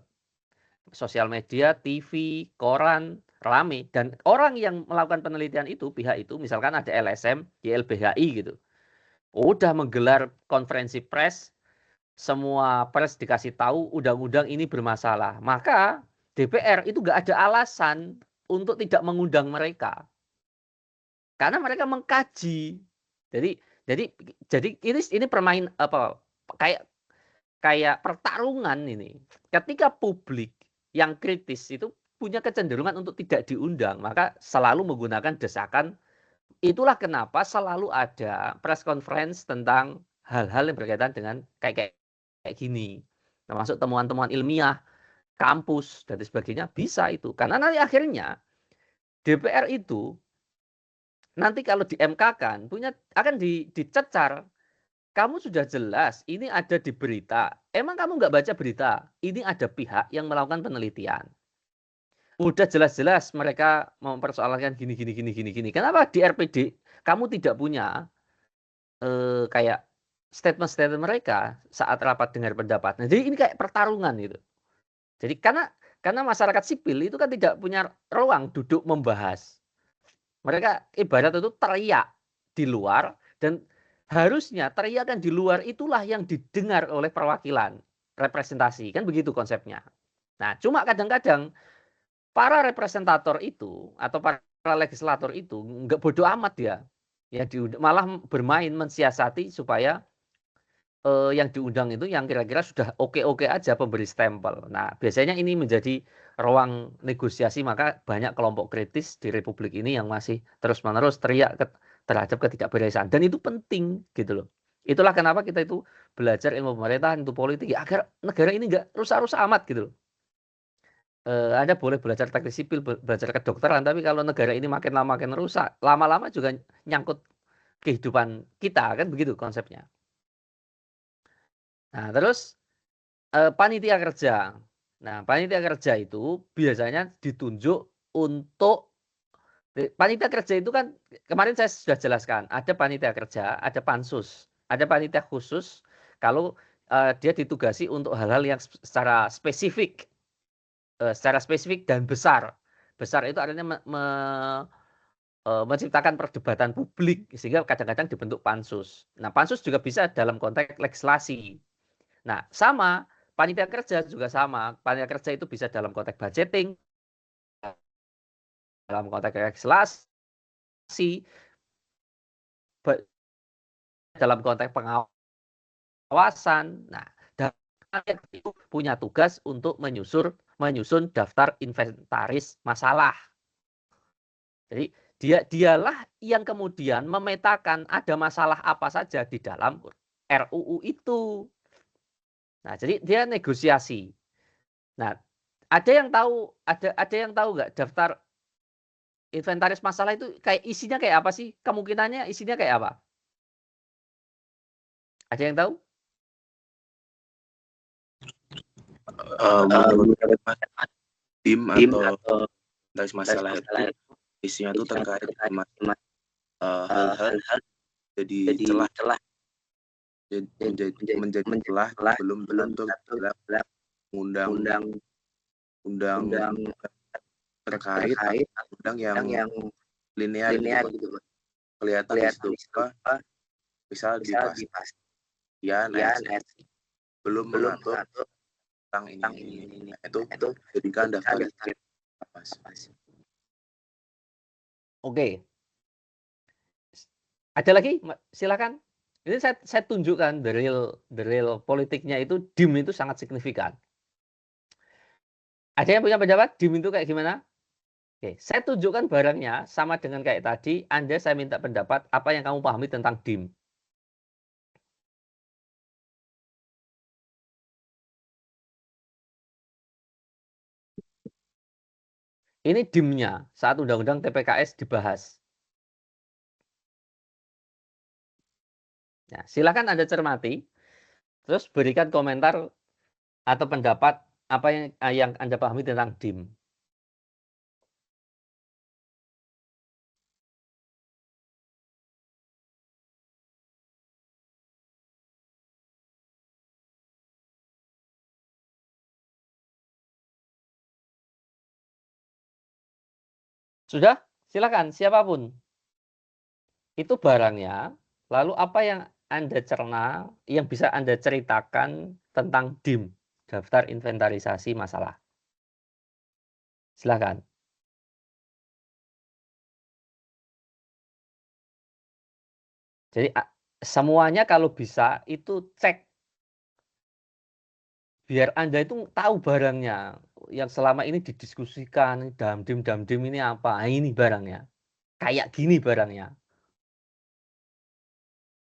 sosial media, TV, koran, rame. Dan orang yang melakukan penelitian itu, pihak itu, misalkan ada LSM, YLBHI gitu, udah menggelar konferensi pers, semua pers dikasih tahu undang-undang ini bermasalah. Maka DPR itu nggak ada alasan untuk tidak mengundang mereka. Karena mereka mengkaji. Jadi ini permain apa kayak pertarungan ini. Ketika publik yang kritis itu punya kecenderungan untuk tidak diundang, maka selalu menggunakan desakan. Itulah kenapa selalu ada press conference tentang hal-hal yang berkaitan dengan kayak gini. Termasuk temuan-temuan ilmiah, kampus, dan sebagainya, bisa itu. Karena nanti akhirnya DPR itu nanti kalau di MK-kan akan dicecar. Kamu sudah jelas, ini ada di berita. Emang kamu nggak baca berita? Ini ada pihak yang melakukan penelitian. Udah jelas-jelas mereka mempersoalkan gini. Kenapa di RPD kamu tidak punya kayak statement-statement mereka saat rapat dengar pendapat? Nah, jadi ini kayak pertarungan gitu. Jadi karena masyarakat sipil itu kan tidak punya ruang duduk membahas. Mereka ibarat itu teriak di luar dan harusnya teriakan di luar itulah yang didengar oleh perwakilan representasi, kan begitu konsepnya. Nah, cuma kadang-kadang para representator itu atau para legislator itu nggak bodoh amat ya malah bermain mensiasati supaya yang diundang itu yang kira-kira sudah oke-oke aja pemberi stempel. Nah, biasanya ini menjadi ruang negosiasi, maka banyak kelompok kritis di Republik ini yang masih terus-menerus teriak terhadap ketidakberesan. Dan itu penting gitu loh. Itulah kenapa kita itu belajar ilmu pemerintahan, itu politik, ya, agar negara ini nggak rusak-rusak amat gitu loh. Anda boleh belajar teknik sipil, belajar kedokteran, tapi kalau negara ini makin lama makin rusak, lama-lama juga nyangkut kehidupan kita, kan begitu konsepnya. Nah, terus panitia kerja. Nah, panitia kerja itu biasanya ditunjuk untuk panitia kerja itu kan kemarin saya sudah jelaskan, ada panitia kerja, ada pansus, ada panitia khusus kalau dia ditugasi untuk hal-hal yang secara spesifik dan besar. Besar itu artinya menciptakan perdebatan publik sehingga kadang-kadang dibentuk pansus. Nah, pansus juga bisa dalam konteks legislasi. Nah, sama panitia kerja juga sama. Panitia kerja itu bisa dalam konteks budgeting, dalam konteks legislasi, dalam konteks pengawasan. Nah, itu punya tugas untuk menyusun daftar inventaris masalah. Jadi dialah yang kemudian memetakan ada masalah apa saja di dalam RUU itu. Nah, jadi dia negosiasi. Nah, ada yang tahu nggak daftar inventaris masalah itu kayak isinya kayak apa sih? Kemungkinannya isinya kayak apa? Ada yang tahu? Tim atau inventaris masalah itu isinya itu terkait hal-hal jadi celah menjadi celah belum tentu undang terkait undang yang linear gitu. Kelihatan di situ misal di pasien belum mengatur tentang ini. Nah, itu jadikan daftar Mas. Oke. Ada lagi? Silakan. Ini saya tunjukkan the real politiknya itu DIM itu sangat signifikan. Ada yang punya pendapat DIM itu kayak gimana? Oke, saya tunjukkan barangnya sama dengan kayak tadi. Anda saya minta pendapat apa yang kamu pahami tentang DIM. Ini DIM-nya saat Undang-Undang TPKS dibahas. Nah, silakan Anda cermati, terus berikan komentar atau pendapat apa yang Anda pahami tentang DIM. Sudah? Silakan, siapapun. Itu barangnya. Lalu apa yang Anda cerna, yang bisa Anda ceritakan tentang DIM, daftar inventarisasi masalah. Silakan. Jadi semuanya kalau bisa itu cek. Biar Anda itu tahu barangnya. Yang selama ini didiskusikan, damdim ini apa? Nah, ini barangnya. Kayak gini barangnya.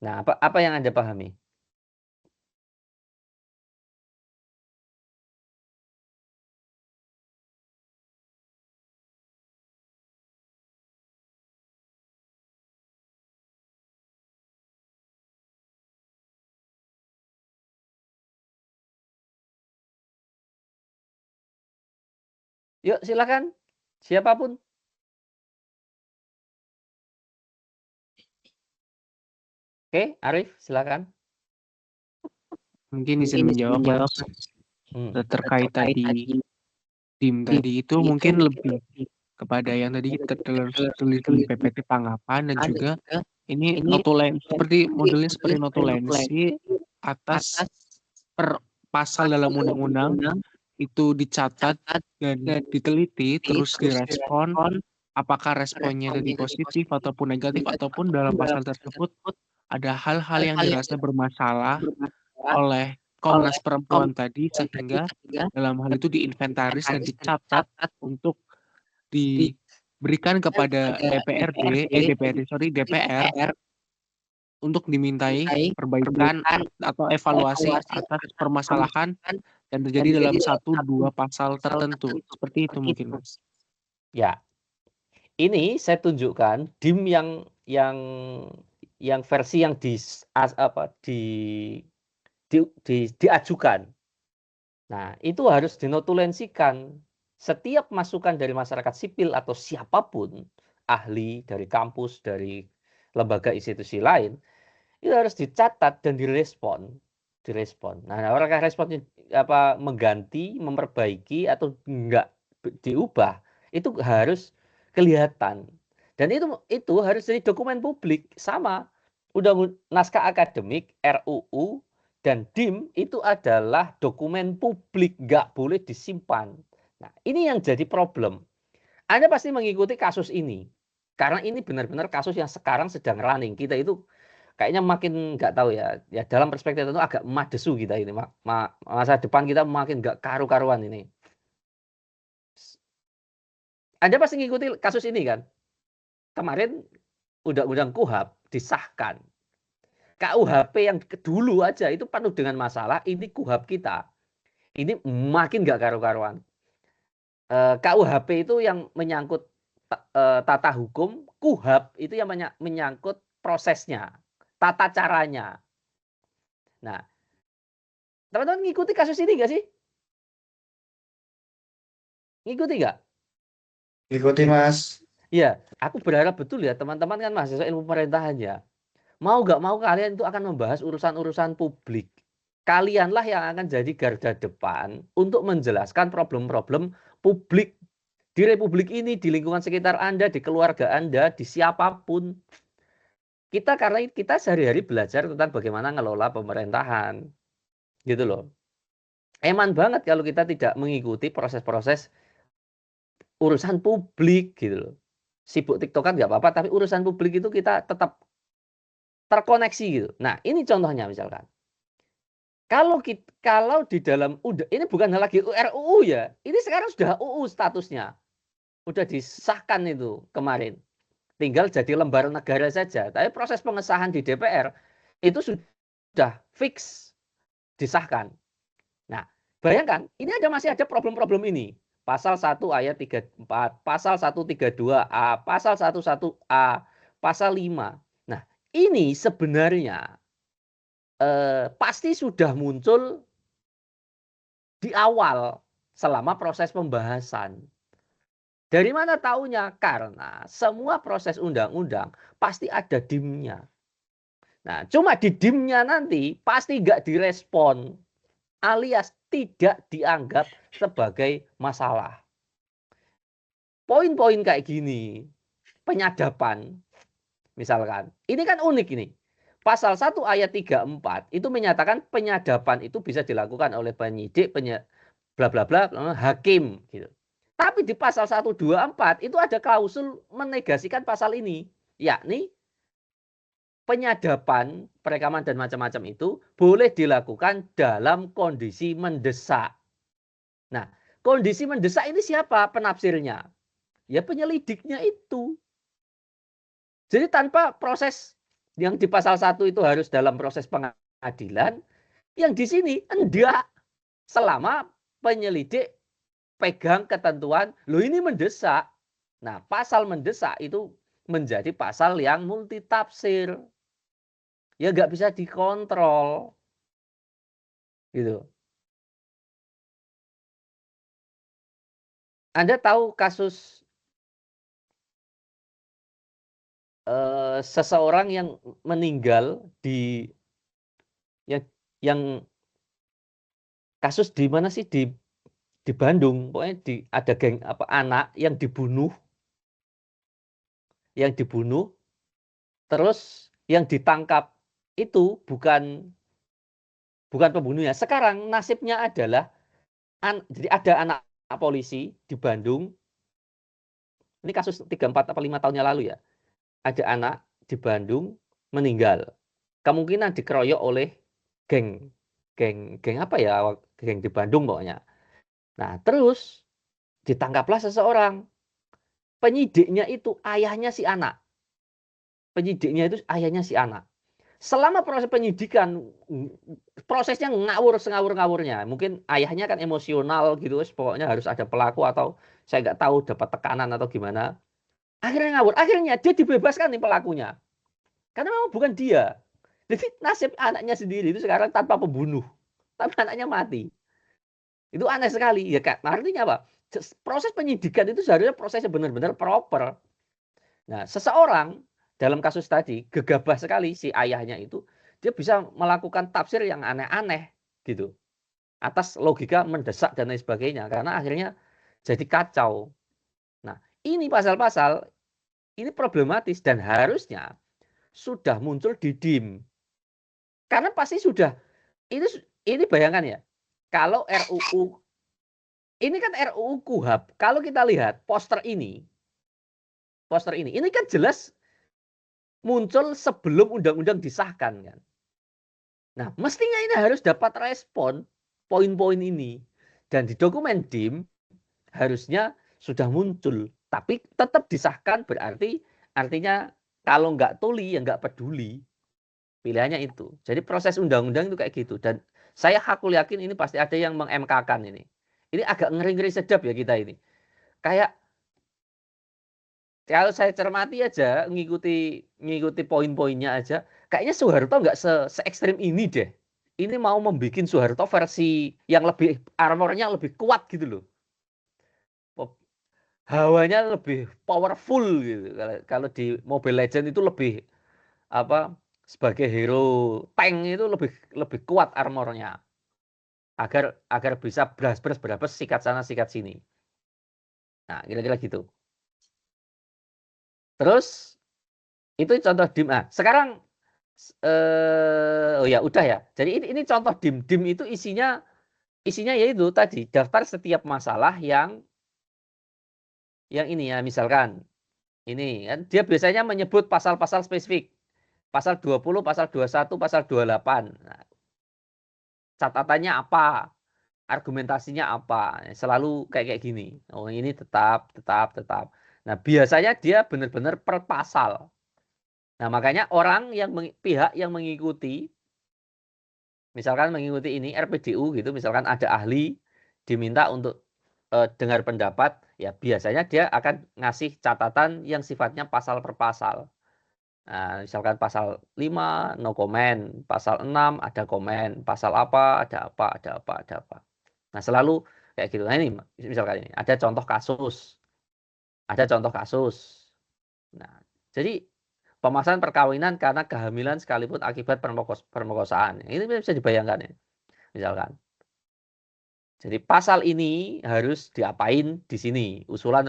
Nah, apa yang Anda pahami? Yuk, silakan. Siapapun. Oke, Arif, silakan. Mungkin izin menjawab, Mas. Terkait tadi DIM tadi itu mungkin lebih kepada yang tadi tertulis di PPT Panggapan dan juga ini notulensi seperti modelnya seperti notulensi atas per pasal dalam undang-undang itu dicatat dan diteliti terus direspon apakah responnya tadi positif ataupun negatif ataupun dalam pasal tersebut ada hal-hal yang dirasa bermasalah oleh Komnas Perempuan tadi sehingga dalam hal itu diinventaris dan dicatat untuk diberikan kepada DPR untuk dimintai perbaikan atau evaluasi atas permasalahan yang terjadi dalam 1-2 pasal tertentu. Seperti itu mungkin, Mas. Ya. Ini saya tunjukkan DIM yang versi yang diajukan. Nah, itu harus dinotulensikan. Setiap masukan dari masyarakat sipil atau siapapun, ahli dari kampus, dari lembaga institusi lain, itu harus dicatat dan direspon. Nah, apakah responnya mengganti, memperbaiki atau enggak diubah, itu harus kelihatan. Dan itu harus jadi dokumen publik. Sama udah naskah akademik, RUU dan DIM itu adalah dokumen publik, nggak boleh disimpan. Nah, ini yang jadi problem. Anda pasti mengikuti kasus ini karena ini benar-benar kasus yang sekarang sedang running. Kita itu kayaknya makin nggak tahu ya dalam perspektif itu agak madesu kita ini. Masa depan kita makin nggak karu-karuan ini. Anda pasti mengikuti kasus ini kan? Kemarin Undang-Undang KUHP disahkan. KUHP yang dulu aja itu penuh dengan masalah, ini KUHP kita. Ini makin nggak karu-karuan. KUHP itu yang menyangkut tata hukum, KUHP itu yang menyangkut prosesnya, tata caranya. Nah, teman-teman ngikuti kasus ini nggak sih? Ngikuti nggak? Ngikuti, Mas. Ya, aku berharap betul ya teman-teman kan mahasiswa ilmu pemerintahan ya. Mau nggak mau kalian itu akan membahas urusan-urusan publik. Kalianlah yang akan jadi garda depan untuk menjelaskan problem-problem publik di republik ini, di lingkungan sekitar Anda, di keluarga Anda, di siapapun. Karena kita sehari-hari belajar tentang bagaimana ngelola pemerintahan. Gitu loh. Eman banget kalau kita tidak mengikuti proses-proses urusan publik gitu loh. Sibuk TikTokan nggak apa-apa, tapi urusan publik itu kita tetap terkoneksi gitu. Nah, ini contohnya misalkan. Kalau di dalam ini bukan lagi RUU ya. Ini sekarang sudah UU statusnya. Udah disahkan itu kemarin. Tinggal jadi lembar negara saja. Tapi proses pengesahan di DPR itu sudah fix disahkan. Nah, bayangkan, ini masih ada problem-problem ini. Pasal 1 ayat 34, pasal 132A, pasal 11A, pasal 5. Nah, ini sebenarnya pasti sudah muncul di awal selama proses pembahasan. Dari mana taunya? Karena semua proses undang-undang pasti ada dimnya. Nah, cuma di dimnya nanti pasti nggak direspon, alias tidak dianggap sebagai masalah. Poin-poin kayak gini, penyadapan, misalkan. Ini kan unik ini. Pasal 1 ayat 34 itu menyatakan penyadapan itu bisa dilakukan oleh penyidik, bla bla bla, hakim gitu. Tapi di pasal 124 itu ada klausul menegasikan pasal ini, yakni penyadapan, perekaman dan macam-macam itu boleh dilakukan dalam kondisi mendesak. Nah, kondisi mendesak ini siapa penafsirnya? Ya penyelidiknya itu. Jadi tanpa proses yang di pasal 1 itu harus dalam proses pengadilan, yang di sini enggak, selama penyelidik pegang ketentuan, loh ini mendesak. Nah, pasal mendesak itu menjadi pasal yang multitafsir. Ya nggak bisa dikontrol. Gitu. Anda tahu kasus seseorang yang meninggal yang kasus di mana sih, di Bandung, pokoknya ada geng anak yang dibunuh, terus yang ditangkap itu bukan pembunuhnya. Sekarang nasibnya adalah jadi ada anak polisi di Bandung. Ini kasus 3, 4 atau 5 tahun yang lalu ya. Ada anak di Bandung meninggal. Kemungkinan dikeroyok oleh geng apa ya? Geng di Bandung pokoknya. Nah, terus ditangkaplah seseorang. Penyidiknya itu ayahnya si anak. Selama proses penyidikan, prosesnya sengawur-ngawurnya. Mungkin ayahnya kan emosional gitu, pokoknya harus ada pelaku atau saya nggak tahu dapat tekanan atau gimana. Akhirnya ngawur. Akhirnya dia dibebaskan nih pelakunya. Karena memang bukan dia. Jadi nasib anaknya sendiri itu sekarang tanpa pembunuh. Tapi anaknya mati. Itu aneh sekali. Ya kan? Artinya apa? Proses penyidikan itu seharusnya prosesnya benar-benar proper. Nah, seseorang dalam kasus tadi gegabah sekali si ayahnya itu, dia bisa melakukan tafsir yang aneh-aneh gitu. Atas logika mendesak dan lain sebagainya. Karena akhirnya jadi kacau. Nah, ini pasal-pasal ini problematis dan harusnya sudah muncul di DIM. Karena pasti sudah, ini bayangkan ya, kalau RUU, ini kan RUU KUHAP, kalau kita lihat poster ini kan jelas muncul sebelum undang-undang disahkan kan. Nah, mestinya ini harus dapat respon poin-poin ini. Dan di dokumen DIM harusnya sudah muncul. Tapi tetap disahkan berarti artinya kalau nggak tuli ya nggak peduli. Pilihannya itu. Jadi proses undang-undang itu kayak gitu. Dan saya hakul yakin ini pasti ada yang meng-MK-kan ini. Ini agak ngeri-ngeri sedap ya kita ini. Kayak kalau saya cermati aja, ngikuti poin-poinnya aja, kayaknya Soeharto nggak se-ekstrim ini deh. Ini mau membuat Soeharto versi yang lebih armornya lebih kuat gitu loh. hawanya lebih powerful gitu. Kalau di Mobile Legends itu lebih apa sebagai hero tank itu lebih kuat armornya agar bisa berabas sikat sana sikat sini. Nah, kira-kira gitu. Terus itu contoh dim. Nah, sekarang oh ya udah ya. Jadi ini contoh dim. Dim itu isinya yaitu tadi daftar setiap masalah yang ini ya, misalkan ini kan dia biasanya menyebut pasal-pasal spesifik. Pasal 20, pasal 21, pasal 28. Nah, catatannya apa? Argumentasinya apa? Selalu kayak gini. Oh, ini tetap. Nah, biasanya dia benar-benar per pasal. Nah, makanya pihak yang mengikuti, misalkan mengikuti ini RPDU gitu, misalkan ada ahli diminta untuk dengar pendapat, ya biasanya dia akan ngasih catatan yang sifatnya pasal per pasal. Nah, misalkan pasal 5 no komen, pasal 6 ada komen, pasal apa, ada apa. Nah, selalu kayak gitu. Nah, ini misalkan ini ada contoh kasus. Nah, jadi pemaksaan perkawinan karena kehamilan sekalipun akibat perkosaan. Ini bisa dibayangkan ya. Misalkan. Jadi pasal ini harus diapain di sini. Usulan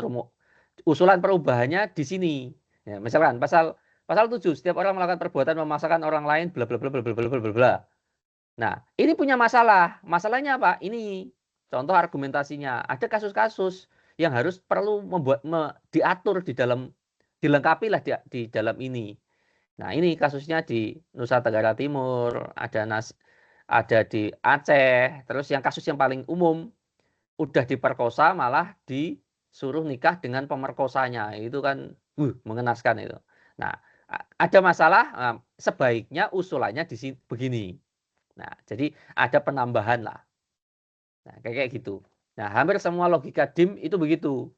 perubahannya di sini. Ya, misalkan pasal 7, setiap orang melakukan perbuatan memaksakan orang lain bla bla bla bla bla bla bla bla. Nah, ini punya masalah. Masalahnya apa? Ini contoh argumentasinya. Ada kasus-kasus yang perlu diatur dilengkapi lah di dalam ini. Nah, ini kasusnya di Nusa Tenggara Timur, ada di Aceh, terus yang kasus yang paling umum udah diperkosa malah disuruh nikah dengan pemerkosanya. Itu kan mengenaskan itu. Nah, ada masalah, sebaiknya usulannya di sini begini. Nah, jadi ada penambahan lah. Nah, kayak gitu. Nah, hampir semua logika DIM itu begitu.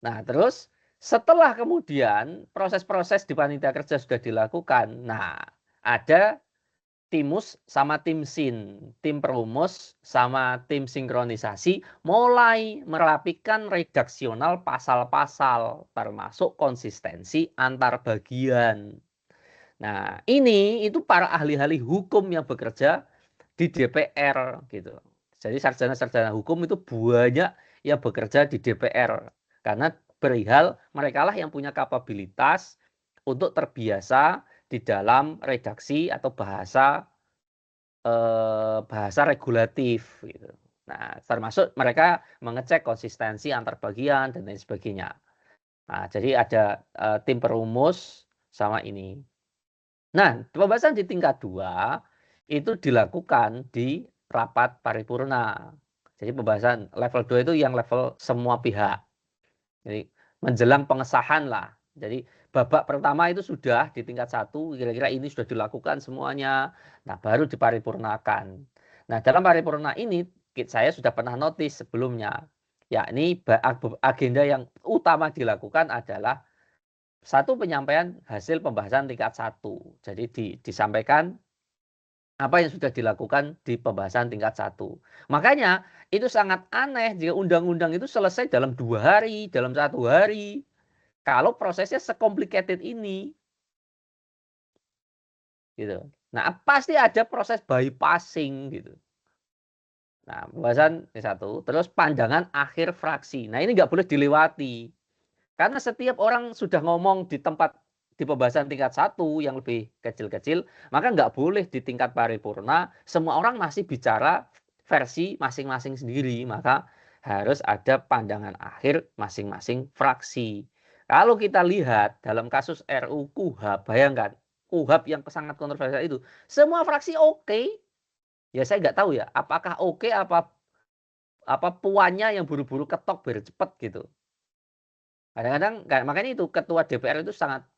Nah, terus setelah kemudian proses-proses di panitia kerja sudah dilakukan, nah ada timus sama tim sin, tim perumus sama tim sinkronisasi mulai merapikan redaksional pasal-pasal termasuk konsistensi antar bagian. Nah, itu para ahli-ahli hukum yang bekerja di DPR gitu. Jadi sarjana-sarjana hukum itu banyak yang bekerja di DPR karena perihal mereka lah yang punya kapabilitas untuk terbiasa di dalam redaksi atau bahasa regulatif gitu. Nah, termasuk mereka mengecek konsistensi antar bagian dan lain sebagainya. Nah, jadi ada tim perumus sama ini. Nah, pembahasan di tingkat 2 itu dilakukan di rapat paripurna. Jadi pembahasan level 2 itu yang level semua pihak. Jadi menjelang pengesahan lah. Jadi babak pertama itu sudah di tingkat 1, kira-kira ini sudah dilakukan semuanya. Nah, baru diparipurnakan. Nah, dalam paripurna ini saya sudah pernah notice sebelumnya. Ya, ini agenda yang utama dilakukan adalah satu, penyampaian hasil pembahasan tingkat 1. Jadi disampaikan apa yang sudah dilakukan di pembahasan tingkat 1. Makanya itu sangat aneh jika undang-undang itu selesai dalam 2 hari, dalam 1 hari. Kalau prosesnya sekomplikated ini. Gitu. Nah, pasti ada proses bypassing gitu. Nah, pembahasan tingkat 1, terus pandangan akhir fraksi. Nah, ini nggak boleh dilewati. Karena setiap orang sudah ngomong di pembahasan tingkat 1 yang lebih kecil-kecil, maka nggak boleh di tingkat paripurna semua orang masih bicara versi masing-masing sendiri. Maka harus ada pandangan akhir masing-masing fraksi. Kalau kita lihat dalam kasus RUU KUHAP, bayangkan KUHAP yang sangat kontroversial itu, semua fraksi oke. Ya saya nggak tahu ya, apakah oke apa puannya yang buru-buru ketok biar cepet gitu. Kadang-kadang makanya itu ketua DPR itu sangat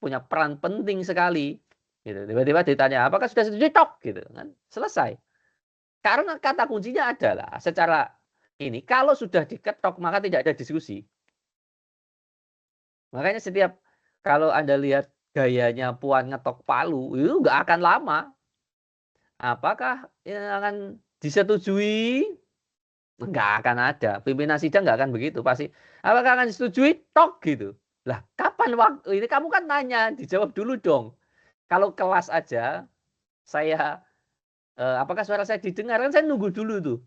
punya peran penting sekali. Gitu. Tiba-tiba ditanya, apakah sudah setuju? Tok gitu kan. Selesai. Karena kata kuncinya adalah secara ini kalau sudah diketok maka tidak ada diskusi. Makanya setiap kalau Anda lihat gayanya Puan ngetok palu, itu nggak akan lama. Apakah yang akan disetujui? Nggak akan ada. Pimpinan sidang nggak akan begitu. Pasti, apakah akan disetujui? Tok gitu. Lah, kapan waktu ini? Kamu kan nanya, dijawab dulu dong. Kalau kelas aja, saya apakah suara saya didengar? Kan saya nunggu dulu tuh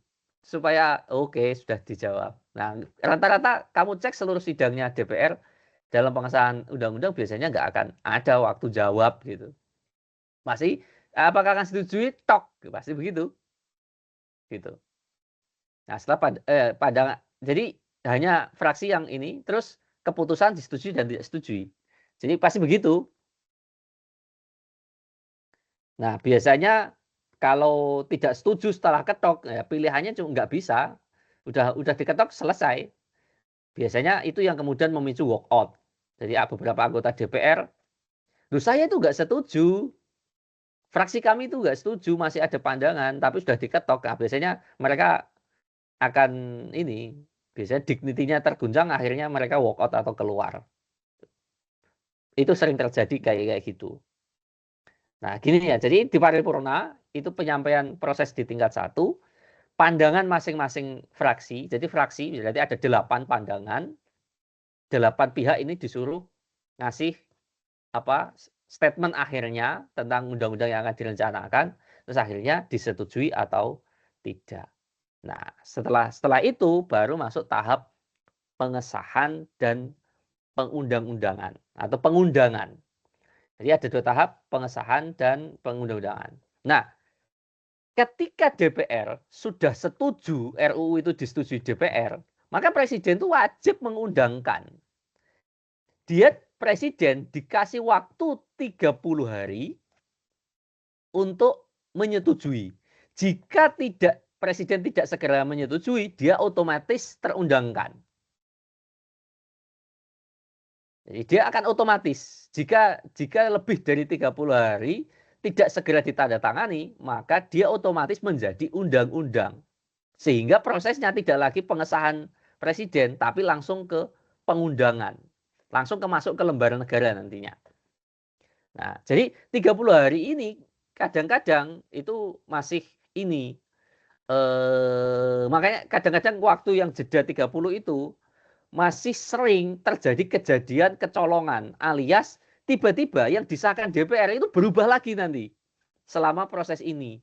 supaya oke, sudah dijawab. Nah, rata-rata kamu cek seluruh sidangnya DPR dalam pengesahan undang-undang biasanya nggak akan ada waktu jawab gitu. Masih apakah akan setujui? Tok, pasti begitu. Gitu. Nah, setelah pandangan, jadi hanya fraksi yang ini, terus keputusan disetujui dan tidak setujui. Jadi pasti begitu. Nah, biasanya kalau tidak setuju setelah ketok, ya pilihannya cuma nggak bisa. Udah diketok selesai. Biasanya itu yang kemudian memicu walk out. Jadi beberapa anggota DPR, loh saya itu nggak setuju. Fraksi kami itu nggak setuju, masih ada pandangan, tapi sudah diketok. Nah, biasanya mereka akan ini, biasanya dignity-nya terguncang, akhirnya mereka walk out atau keluar. Itu sering terjadi kayak gitu. Nah, gini ya, jadi di paripurna itu penyampaian proses di tingkat 1, pandangan masing-masing fraksi. Jadi fraksi berarti ada 8 pandangan, 8 pihak ini disuruh ngasih statement akhirnya tentang undang-undang yang akan direncanakan, terus akhirnya disetujui atau tidak. Nah, setelah itu baru masuk tahap pengesahan dan pengundang-undangan atau pengundangan. Jadi ada 2 tahap, pengesahan dan pengundang-undangan. Nah, ketika DPR sudah setuju RUU itu disetujui DPR, maka presiden itu wajib mengundangkan. Presiden dikasih waktu 30 hari untuk menyetujui. Jika presiden tidak segera menyetujui, dia otomatis terundangkan. Jadi dia akan otomatis. Jika lebih dari 30 hari tidak segera ditandatangani, maka dia otomatis menjadi undang-undang. Sehingga prosesnya tidak lagi pengesahan presiden, tapi langsung ke pengundangan. Langsung masuk ke lembaran negara nantinya. Nah, jadi 30 hari ini kadang-kadang itu masih ini. Makanya kadang-kadang waktu yang jeda 30 itu masih sering terjadi kejadian kecolongan, alias tiba-tiba yang disahkan DPR itu berubah lagi nanti selama proses ini,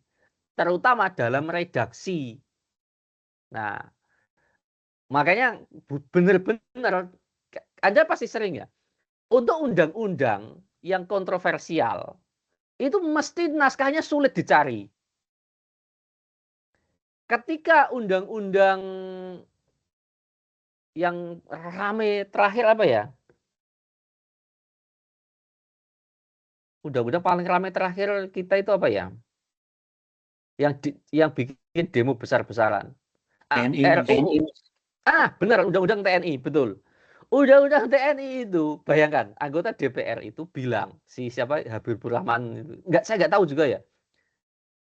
terutama dalam redaksi. Nah, makanya benar-benar Anda pasti sering ya, untuk undang-undang yang kontroversial itu mesti naskahnya sulit dicari. Ketika undang-undang yang rame terakhir apa ya? Undang-undang paling ramai terakhir kita itu apa ya? Yang bikin demo besar-besaran. TNI. Benar, undang-undang TNI, betul. Undang-undang TNI itu, bayangkan anggota DPR itu bilang siapa Habibur Rahman itu. Saya nggak tahu juga ya.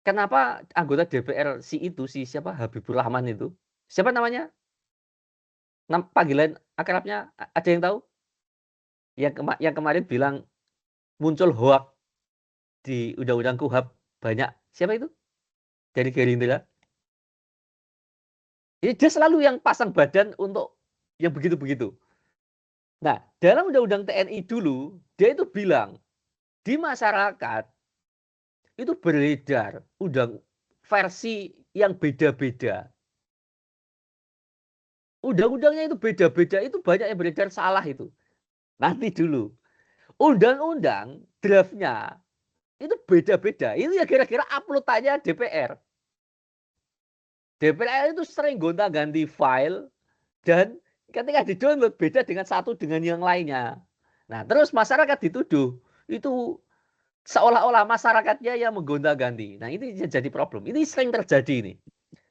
Kenapa anggota DPR siapa Habibur Rahman itu? Siapa namanya? Panggilan akrabnya ada yang tahu? Yang kemarin bilang muncul hoak di undang-undang KUHP banyak. Siapa itu? Dari Gerindra. Dia selalu yang pasang badan untuk yang begitu-begitu. Nah, dalam undang-undang TNI dulu, dia itu bilang, di masyarakat itu beredar versi yang beda-beda. Undang-undangnya itu beda-beda, itu banyak yang beredar salah itu. Nanti dulu. Undang-undang draftnya itu beda-beda. Itu ya kira-kira uploadannya DPR. DPR itu sering gonta-ganti file dan ketika di-download beda dengan satu dengan yang lainnya. Nah, terus masyarakat dituduh itu seolah-olah masyarakatnya yang menggonta-ganti. Nah, ini jadi problem. Ini sering terjadi ini.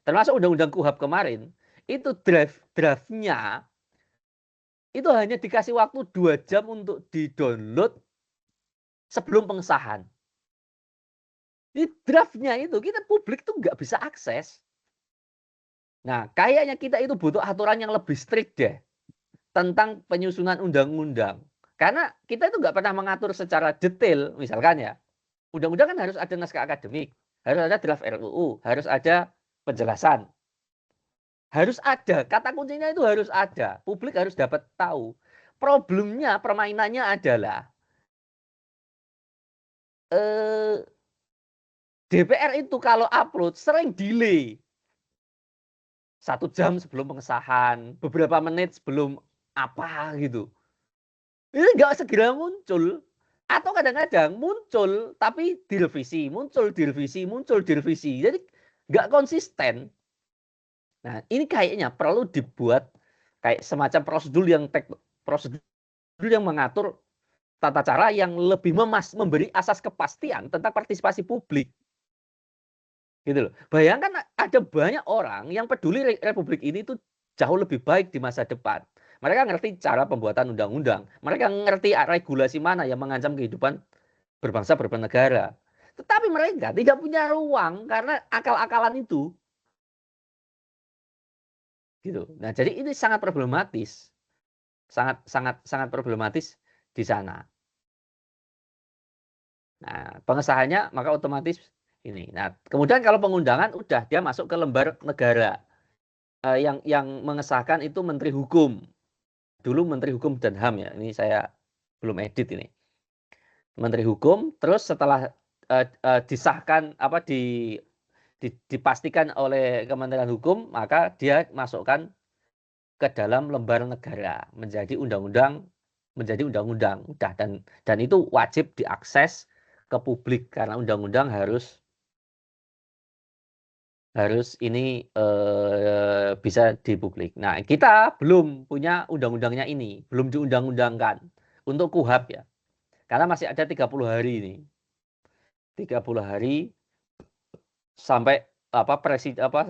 Termasuk undang-undang KUHP kemarin, itu draftnya itu hanya dikasih waktu 2 jam untuk di-download sebelum pengesahan. Ini draftnya itu kita publik tuh nggak bisa akses. Nah, kayaknya kita itu butuh aturan yang lebih strict deh tentang penyusunan undang-undang. Karena kita itu nggak pernah mengatur secara detail, misalkan ya, undang-undang kan harus ada naskah akademik, harus ada draft RUU, harus ada penjelasan. Harus ada, kata kuncinya itu harus ada. Publik harus dapat tahu. Problemnya, permainannya adalah DPR itu kalau upload sering delay. 1 jam sebelum pengesahan, beberapa menit sebelum apa gitu. Ini nggak segera muncul. Atau kadang-kadang muncul, tapi direvisi, muncul direvisi, muncul direvisi. Jadi nggak konsisten. Nah, ini kayaknya perlu dibuat kayak semacam prosedur yang mengatur tata cara yang lebih memberi asas kepastian tentang partisipasi publik. Gitu loh. Bayangkan ada banyak orang yang peduli Republik ini itu jauh lebih baik di masa depan. Mereka ngerti cara pembuatan undang-undang. Mereka ngerti regulasi mana yang mengancam kehidupan berbangsa bernegara. Tetapi mereka tidak punya ruang karena akal-akalan itu. Gitu. Nah, jadi ini sangat problematis. Sangat problematis di sana. Nah, pengesahannya maka otomatis ini. Nah, kemudian kalau pengundangan udah dia masuk ke lembar negara. Yang mengesahkan itu Menteri Hukum. Dulu Menteri Hukum dan HAM ya. Ini saya belum edit ini. Menteri Hukum, terus setelah disahkan dipastikan oleh Kementerian Hukum, maka dia masukkan ke dalam lembar negara menjadi undang-undang, Udah, dan itu wajib diakses ke publik karena undang-undang harus ini bisa di publik. Nah, kita belum punya undang-undangnya ini, belum diundang-undangkan untuk KUHAP ya. Karena masih ada 30 hari ini. 30 hari sampai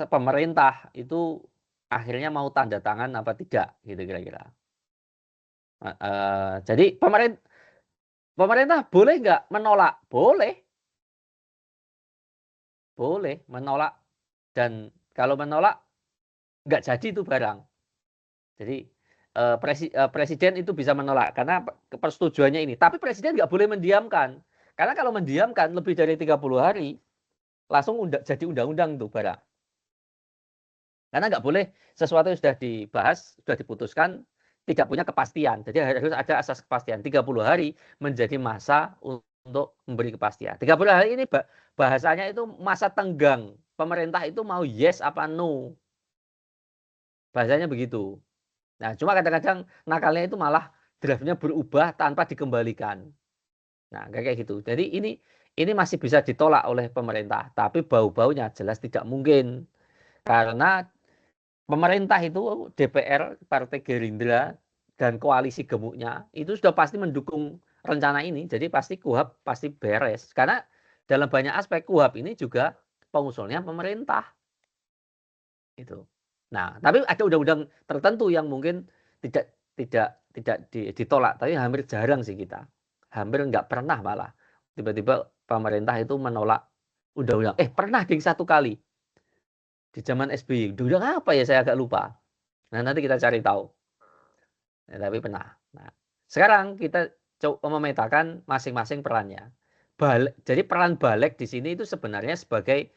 pemerintah itu akhirnya mau tanda tangan apa tidak gitu kira-kira. Jadi pemerintah boleh nggak menolak? Boleh menolak, dan kalau menolak nggak jadi itu barang. Jadi presiden itu bisa menolak karena persetujuannya ini. Tapi presiden nggak boleh mendiamkan. Karena kalau mendiamkan lebih dari 30 hari, langsung jadi undang-undang tuh barang. Karena nggak boleh sesuatu yang sudah dibahas, sudah diputuskan, tidak punya kepastian. Jadi harus ada asas kepastian. 30 hari menjadi masa untuk memberi kepastian. 30 hari ini bahasanya itu masa tenggang. Pemerintah itu mau yes apa no. Bahasanya begitu. Nah, cuma kadang-kadang nakalnya itu malah draftnya berubah tanpa dikembalikan. Nah, kayak gitu. Jadi ini masih bisa ditolak oleh pemerintah, tapi bau-baunya jelas tidak mungkin. Karena pemerintah itu DPR, Partai Gerindra, dan koalisi gemuknya itu sudah pasti mendukung rencana ini. Jadi pasti KUHAP pasti beres. Karena dalam banyak aspek KUHAP ini juga pengusulnya pemerintah. Itu. Nah, tapi ada undang-undang tertentu yang mungkin tidak ditolak, tapi hampir jarang sih kita. Hampir nggak pernah malah. Tiba-tiba pemerintah itu menolak undang-undang. Pernah ding satu kali. Di zaman SBY. Undang-undang apa ya, saya agak lupa. Nah, nanti kita cari tahu. Nah, tapi pernah. Nah, sekarang kita coba memetakan masing-masing perannya. Jadi peran balik di sini itu sebenarnya sebagai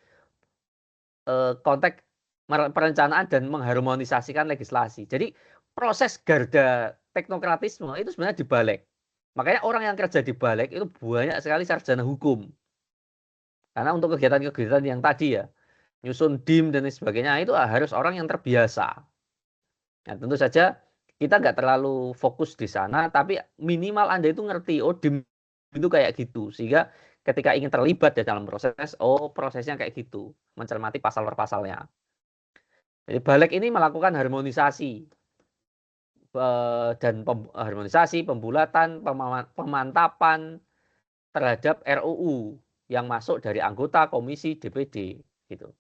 konteks perencanaan dan mengharmonisasikan legislasi. Jadi proses garda teknokratisme itu sebenarnya dibalik. Makanya orang yang kerja di balik itu banyak sekali sarjana hukum. Karena untuk kegiatan-kegiatan yang tadi ya, nyusun DIM dan sebagainya, itu harus orang yang terbiasa. Nah, tentu saja kita nggak terlalu fokus di sana, tapi minimal Anda itu ngerti, oh DIM itu kayak gitu. Sehingga ketika ingin terlibat di dalam proses, oh prosesnya kayak gitu. Mencermati pasal per pasalnya. Jadi balik ini melakukan harmonisasi dan harmonisasi, pembulatan, pemantapan terhadap RUU yang masuk dari anggota komisi DPD gitu.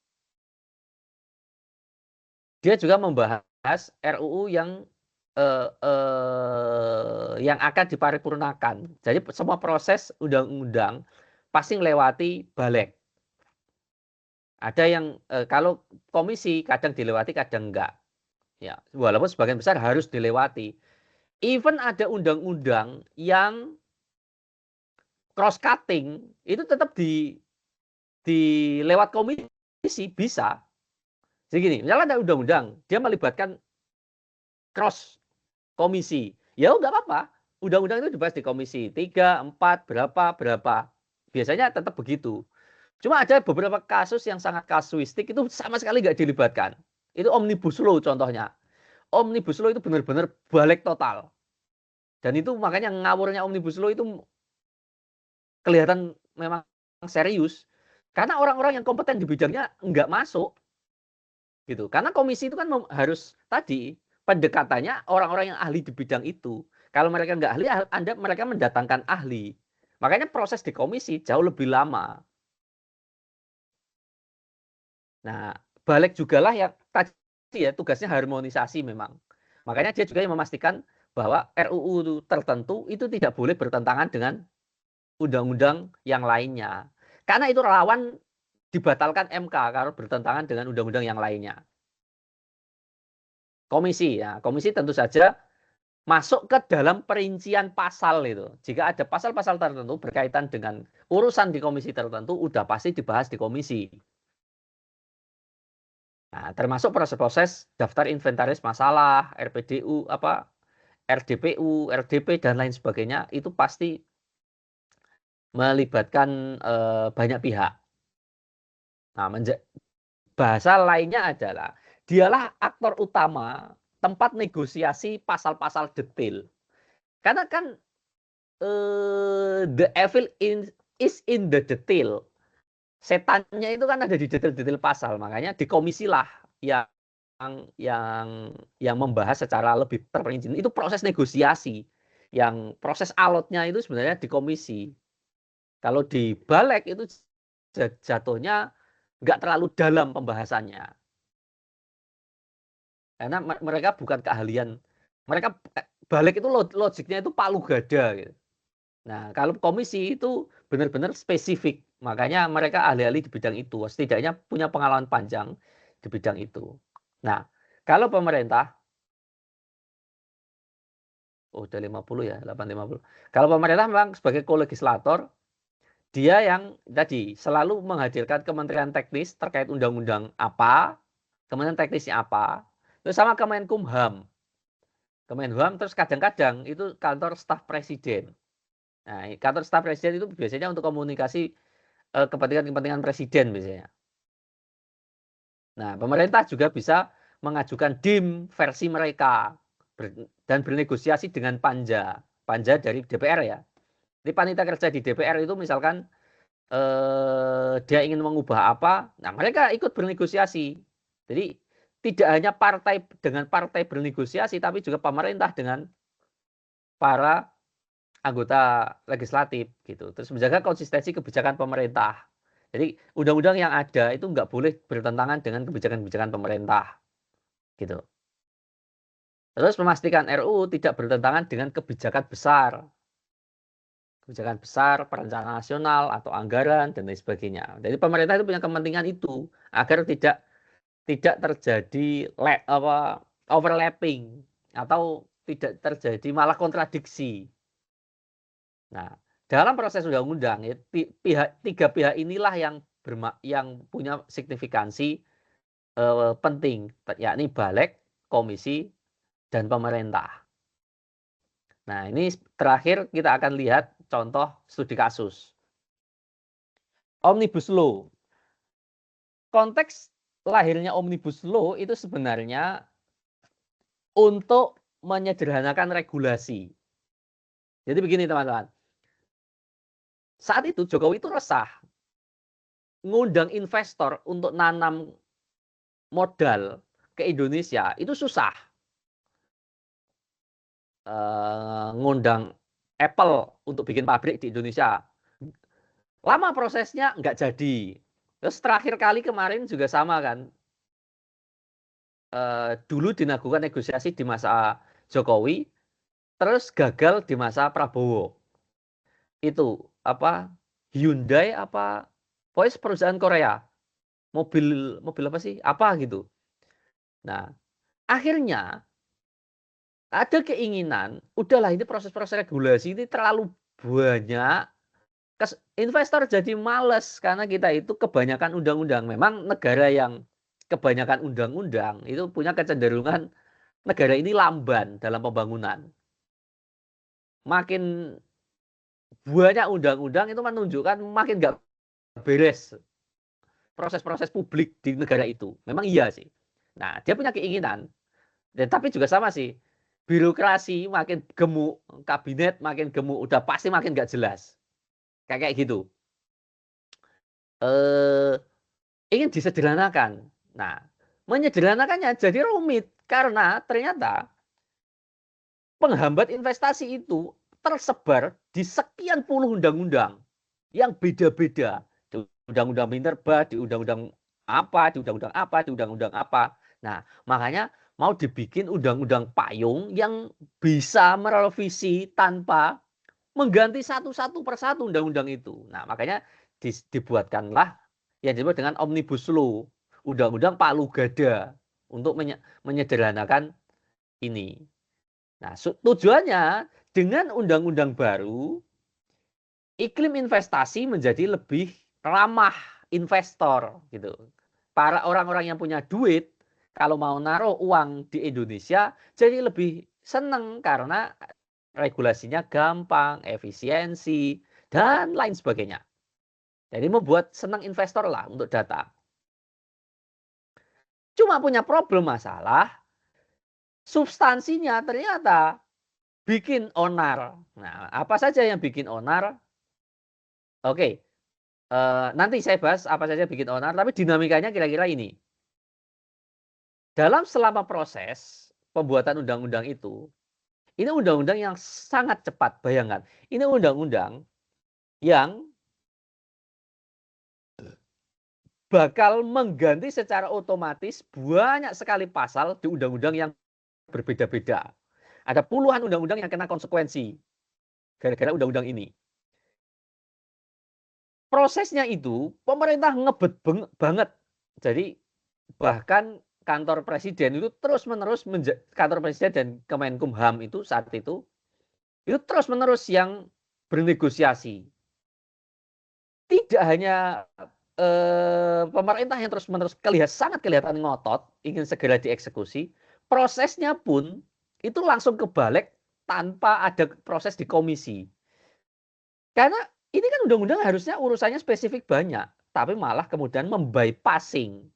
Dia juga membahas RUU yang akan diparipurnakan. Jadi semua proses undang-undang pasti melewati balik. Ada yang kalau komisi kadang dilewati, kadang enggak. Ya, walaupun sebagian besar harus dilewati. even ada undang-undang yang cross cutting itu tetap di lewat komisi bisa. Jadi gini, misalnya ada undang-undang, dia melibatkan cross komisi. Ya nggak apa-apa. Undang-undang itu dibahas di komisi 3, 4, berapa. Biasanya tetap begitu. Cuma ada beberapa kasus yang sangat kasuistik itu sama sekali nggak dilibatkan. Itu Omnibus Law contohnya. Omnibus Law itu benar-benar balik total. Dan itu makanya ngawurnya Omnibus Law itu kelihatan memang serius. Karena orang-orang yang kompeten di bidangnya nggak masuk. Gitu. Karena komisi itu kan harus tadi pendekatannya orang-orang yang ahli di bidang itu. Kalau mereka nggak ahli, mereka mendatangkan ahli. Makanya proses di komisi jauh lebih lama. Nah, balik juga lah yang tadi ya tugasnya harmonisasi memang. Makanya dia juga yang memastikan bahwa RUU tertentu itu tidak boleh bertentangan dengan undang-undang yang lainnya. Karena itu rawan dibatalkan MK kalau bertentangan dengan undang-undang yang lainnya. Komisi ya, komisi tentu saja masuk ke dalam perincian pasal itu. Jika ada pasal-pasal tertentu berkaitan dengan urusan di komisi tertentu, udah pasti dibahas di komisi. Nah, termasuk proses-proses daftar inventaris masalah, RPDU, RDPU, RDP dan lain sebagainya itu pasti melibatkan banyak pihak. Nah, bahasa lainnya adalah dialah aktor utama tempat negosiasi pasal-pasal detail. Karena kan the evil is in the detail. Setannya itu kan ada di detail-detail pasal. Makanya di komisilah yang membahas secara lebih terperinci. Itu proses negosiasi. Yang proses alotnya itu sebenarnya di komisi. Kalau di balik itu jatuhnya nggak terlalu dalam pembahasannya. Karena mereka bukan keahlian. Mereka balik itu logiknya itu palu gada gitu. Nah, kalau komisi itu benar-benar spesifik. Makanya mereka ahli-ahli di bidang itu. Setidaknya punya pengalaman panjang di bidang itu. Nah, kalau pemerintah udah 50 ya, 850. Kalau pemerintah memang sebagai kolegislator, dia yang tadi selalu menghadirkan kementerian teknis terkait undang-undang apa, kementerian teknisnya apa, terus sama Kemenkumham. Kemenkumham terus kadang-kadang itu kantor staf presiden. Nah, kantor staf presiden itu biasanya untuk komunikasi kepentingan-kepentingan presiden biasanya. Nah, pemerintah juga bisa mengajukan DIM versi mereka dan bernegosiasi dengan panja dari DPR ya. Jadi panitia kerja di DPR itu misalkan dia ingin mengubah apa, nah mereka ikut bernegosiasi. Jadi tidak hanya partai dengan partai bernegosiasi, tapi juga pemerintah dengan para anggota legislatif gitu. Terus menjaga konsistensi kebijakan pemerintah. Jadi undang-undang yang ada itu nggak boleh bertentangan dengan kebijakan-kebijakan pemerintah gitu. Terus memastikan RUU tidak bertentangan dengan kebijakan besar, perencanaan nasional atau anggaran dan lain sebagainya. Jadi pemerintah itu punya kepentingan itu agar tidak terjadi overlapping atau tidak terjadi malah kontradiksi. Nah, dalam proses undang-undang tiga pihak inilah yang punya signifikansi penting, yakni Balik, Komisi, dan pemerintah. Nah, ini terakhir kita akan lihat contoh studi kasus. Omnibus Law. Konteks lahirnya Omnibus Law itu sebenarnya untuk menyederhanakan regulasi. Jadi begini teman-teman. Saat itu Jokowi itu resah. Ngundang investor untuk nanam modal ke Indonesia itu susah. Ngundang Apple untuk bikin pabrik di Indonesia. Lama prosesnya nggak jadi. Terus terakhir kali kemarin juga sama kan. Dulu dilakukan negosiasi di masa Jokowi, terus gagal di masa Prabowo. Itu Hyundai pokoknya perusahaan Korea. Mobil apa sih? Apa gitu. Nah, akhirnya ada keinginan, udahlah ini proses-proses regulasi ini terlalu banyak, investor jadi males karena kita itu kebanyakan undang-undang. Memang negara yang kebanyakan undang-undang itu punya kecenderungan negara ini lamban dalam pembangunan. Makin banyak undang-undang itu menunjukkan makin nggak beres proses-proses publik di negara itu. Memang iya sih. Nah, dia punya keinginan. Dan tapi juga sama sih. Birokrasi makin gemuk, kabinet makin gemuk, udah pasti makin nggak jelas. Kayak gitu. Ingin disederhanakan. Nah, menyederhanakannya jadi rumit karena ternyata penghambat investasi itu tersebar di sekian puluh undang-undang yang beda-beda. Di undang-undang minerba, di undang-undang apa, di undang-undang apa, di undang-undang apa. Nah, makanya mau dibikin undang-undang payung yang bisa merevisi tanpa mengganti satu-satu persatu undang-undang itu. Nah, makanya dibuatkanlah yang disebut dengan Omnibus Law, undang-undang palu gada untuk menyederhanakan ini. Nah, tujuannya dengan undang-undang baru, iklim investasi menjadi lebih ramah investor gitu. Para orang-orang yang punya duit kalau mau naruh uang di Indonesia jadi lebih seneng karena regulasinya gampang, efisiensi dan lain sebagainya. Jadi membuat senang investor lah untuk datang. Cuma punya problem masalah substansinya ternyata bikin onar. Nah, apa saja yang bikin onar? Oke, nanti saya bahas apa saja bikin onar, tapi dinamikanya kira-kira ini. Dalam selama proses pembuatan undang-undang itu, ini undang-undang yang sangat cepat, bayangkan. Ini undang-undang yang bakal mengganti secara otomatis banyak sekali pasal di undang-undang yang berbeda-beda. Ada puluhan undang-undang yang kena konsekuensi gara-gara undang-undang ini. Prosesnya itu pemerintah ngebet banget. Jadi bahkan kantor presiden itu terus-menerus kantor presiden dan Kemenkumham itu saat itu terus-menerus yang bernegosiasi. Tidak hanya pemerintah yang terus-menerus sangat kelihatan ngotot ingin segera dieksekusi, prosesnya pun itu langsung kebalik tanpa ada proses di komisi. Karena ini kan undang-undang harusnya urusannya spesifik banyak, tapi malah kemudian membypassing.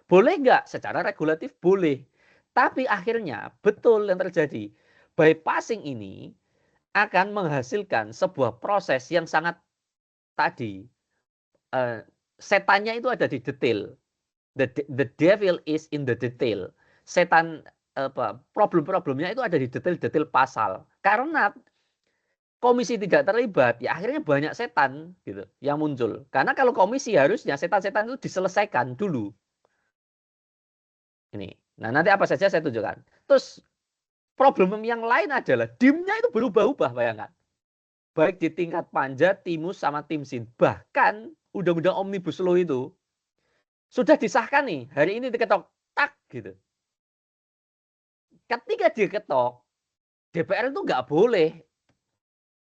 Boleh nggak? Secara regulatif boleh. Tapi akhirnya betul yang terjadi. Bypassing ini akan menghasilkan sebuah proses yang sangat tadi. Setannya itu ada di detail. The devil is in the detail. Setan problem-problemnya itu ada di detail-detail pasal. Karena komisi tidak terlibat, ya akhirnya banyak setan gitu yang muncul. Karena kalau komisi harusnya setan-setan itu diselesaikan dulu. Ini. Nah, nanti apa saja saya tunjukkan. Terus problem yang lain adalah DIM-nya itu berubah-ubah, bayangkan. Baik di tingkat Panja, Timus, sama Timsin. Bahkan undang-undang Omnibus Law itu sudah disahkan nih, hari ini diketok, tak gitu. Ketika diketok, DPR itu nggak boleh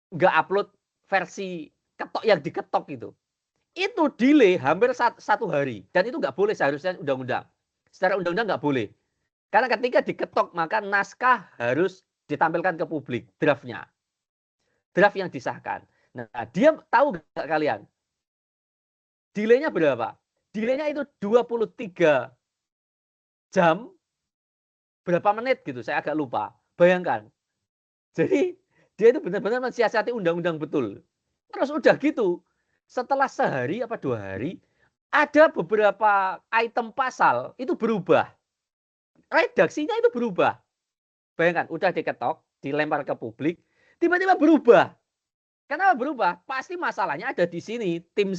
nggak upload versi ketok yang diketok itu. Itu delay hampir satu hari. Dan itu nggak boleh seharusnya undang-undang. Secara undang-undang nggak boleh. Karena ketika diketok, maka naskah harus ditampilkan ke publik, draftnya. Draft yang disahkan. Nah, dia tahu nggak kalian? Delay-nya berapa? Delay-nya itu 23 jam, berapa menit gitu, saya agak lupa. Bayangkan. Jadi, dia itu benar-benar mensiasati undang-undang betul. Terus udah gitu, setelah sehari apa 2 hari, ada beberapa item pasal itu berubah. Redaksinya itu berubah. Bayangkan, udah diketok, dilempar ke publik, tiba-tiba berubah. Kenapa berubah? Pasti masalahnya ada di sini, tim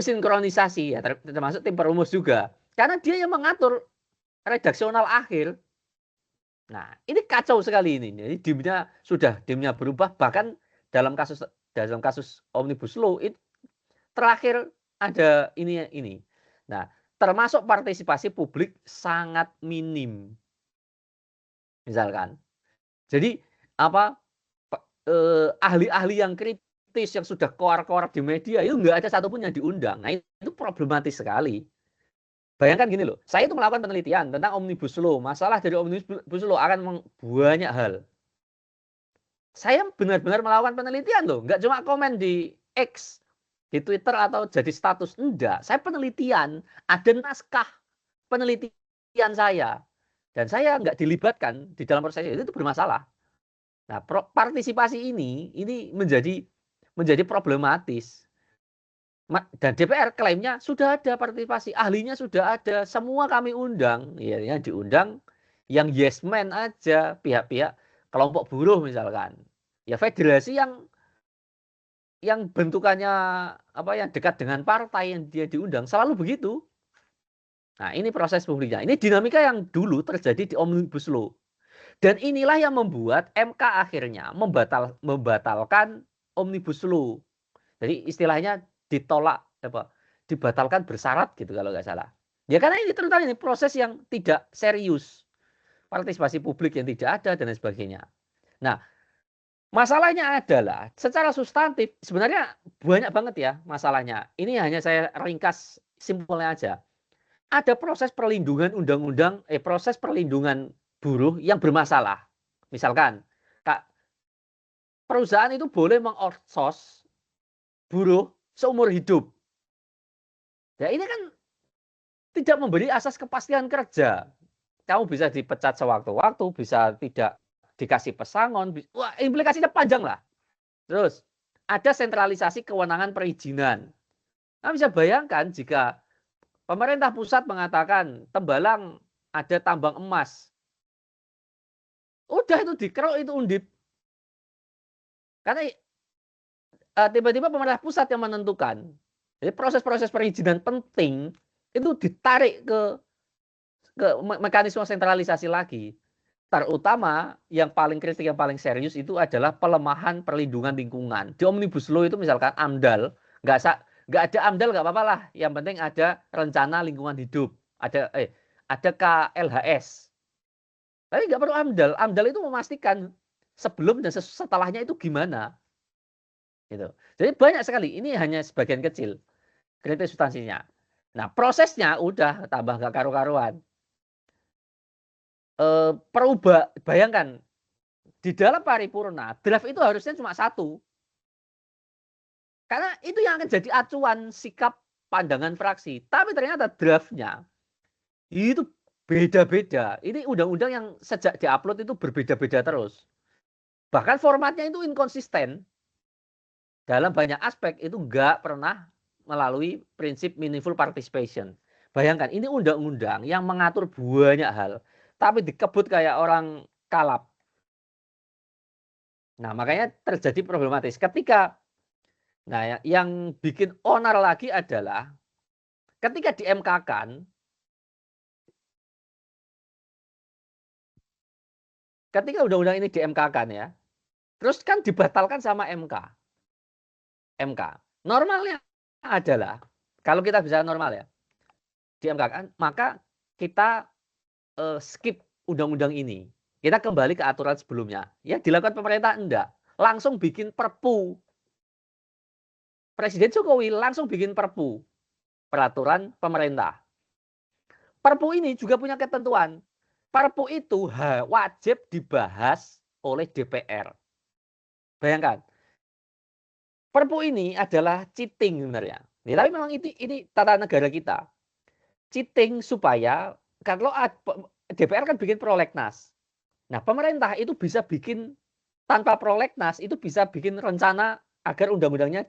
sinkronisasi, ya, termasuk tim perumus juga. Karena dia yang mengatur redaksional akhir. Nah, ini kacau sekali ini. Jadi DIM-nya berubah, bahkan dalam kasus Omnibus Law itu terakhir ada ini. Nah, termasuk partisipasi publik sangat minim. misalkan. Jadi apa ahli-ahli yang kritis yang sudah koar-koar di media itu nggak ada satupun yang diundang. Nah itu problematis sekali. Bayangkan gini loh, saya itu melakukan penelitian tentang Omnibus Law. Masalah dari Omnibus Law akan banyak hal. Saya benar-benar melakukan penelitian loh, nggak cuma komen di X, di Twitter atau jadi status. Enggak, saya penelitian, ada naskah penelitian saya. Dan saya nggak dilibatkan di dalam proses itu bermasalah. Nah, partisipasi ini menjadi problematis. Dan DPR klaimnya sudah ada partisipasi, ahlinya sudah ada, semua kami undang. Ya, yang diundang yang yes man aja, pihak-pihak kelompok buruh misalkan. Ya federasi yang bentukannya apa yang dekat dengan partai yang dia diundang selalu begitu. Nah, ini proses publiknya. Ini dinamika yang dulu terjadi di Omnibus Law. Dan inilah yang membuat MK akhirnya membatalkan Omnibus Law. Jadi istilahnya ditolak dibatalkan bersyarat gitu kalau nggak salah. Ya karena ini terutama ini proses yang tidak serius. Partisipasi publik yang tidak ada dan lain sebagainya. Nah, masalahnya adalah secara substantif sebenarnya banyak banget ya masalahnya. Ini hanya saya ringkas simpelnya aja. Ada proses perlindungan proses perlindungan buruh yang bermasalah. Misalkan, perusahaan itu boleh mengoutsource buruh seumur hidup. Ya ini kan tidak memberi asas kepastian kerja. Kamu bisa dipecat sewaktu-waktu, bisa tidak dikasih pesangon. Wah, implikasinya panjang lah. Terus, ada sentralisasi kewenangan perizinan. Nah, bisa bayangkan jika pemerintah pusat mengatakan Tembalang ada tambang emas. Udah itu dikerok, itu undip. Karena tiba-tiba pemerintah pusat yang menentukan. Jadi proses-proses perizinan penting itu ditarik ke mekanisme sentralisasi lagi. Terutama yang paling kritik, yang paling serius itu adalah pelemahan perlindungan lingkungan. Di Omnibus Law itu misalkan AMDAL, nggak ada AMDAL nggak apa-apa lah. Yang penting ada rencana lingkungan hidup, ada KLHS. Tapi nggak perlu AMDAL. AMDAL itu memastikan sebelum dan setelahnya itu gimana. Gitu. Jadi banyak sekali. Ini hanya sebagian kecil kritik substansinya. Nah prosesnya udah tambah nggak karu-karuan. Bayangkan di dalam paripurna draft itu harusnya cuma satu, karena itu yang akan jadi acuan sikap pandangan fraksi. Tapi ternyata draftnya itu beda-beda. Ini undang-undang yang sejak diupload itu berbeda-beda terus. Bahkan formatnya itu inkonsisten. Dalam banyak aspek itu nggak pernah melalui prinsip meaningful participation. Bayangkan ini undang-undang yang mengatur banyak hal, tapi dikebut kayak orang kalap. Nah, makanya terjadi problematis. Yang bikin onar lagi adalah ketika di MK-kan, ketika undang-undang ini di MK-kan ya, terus kan dibatalkan sama MK. Normalnya adalah, kalau kita bisa normal ya, di MK-kan, maka kita skip undang-undang ini. Kita kembali ke aturan sebelumnya. Ya dilakukan pemerintah enggak. Langsung bikin perpu. Presiden Jokowi langsung bikin perpu. Peraturan pemerintah. Perpu ini juga punya ketentuan. Perpu itu wajib dibahas oleh DPR. Bayangkan. Perpu ini adalah cheating sebenarnya. Tapi memang ini tata negara kita. Cheating supaya kalau DPR kan bikin prolegnas. Nah, pemerintah itu bisa bikin tanpa prolegnas, itu bisa bikin rencana agar undang-undangnya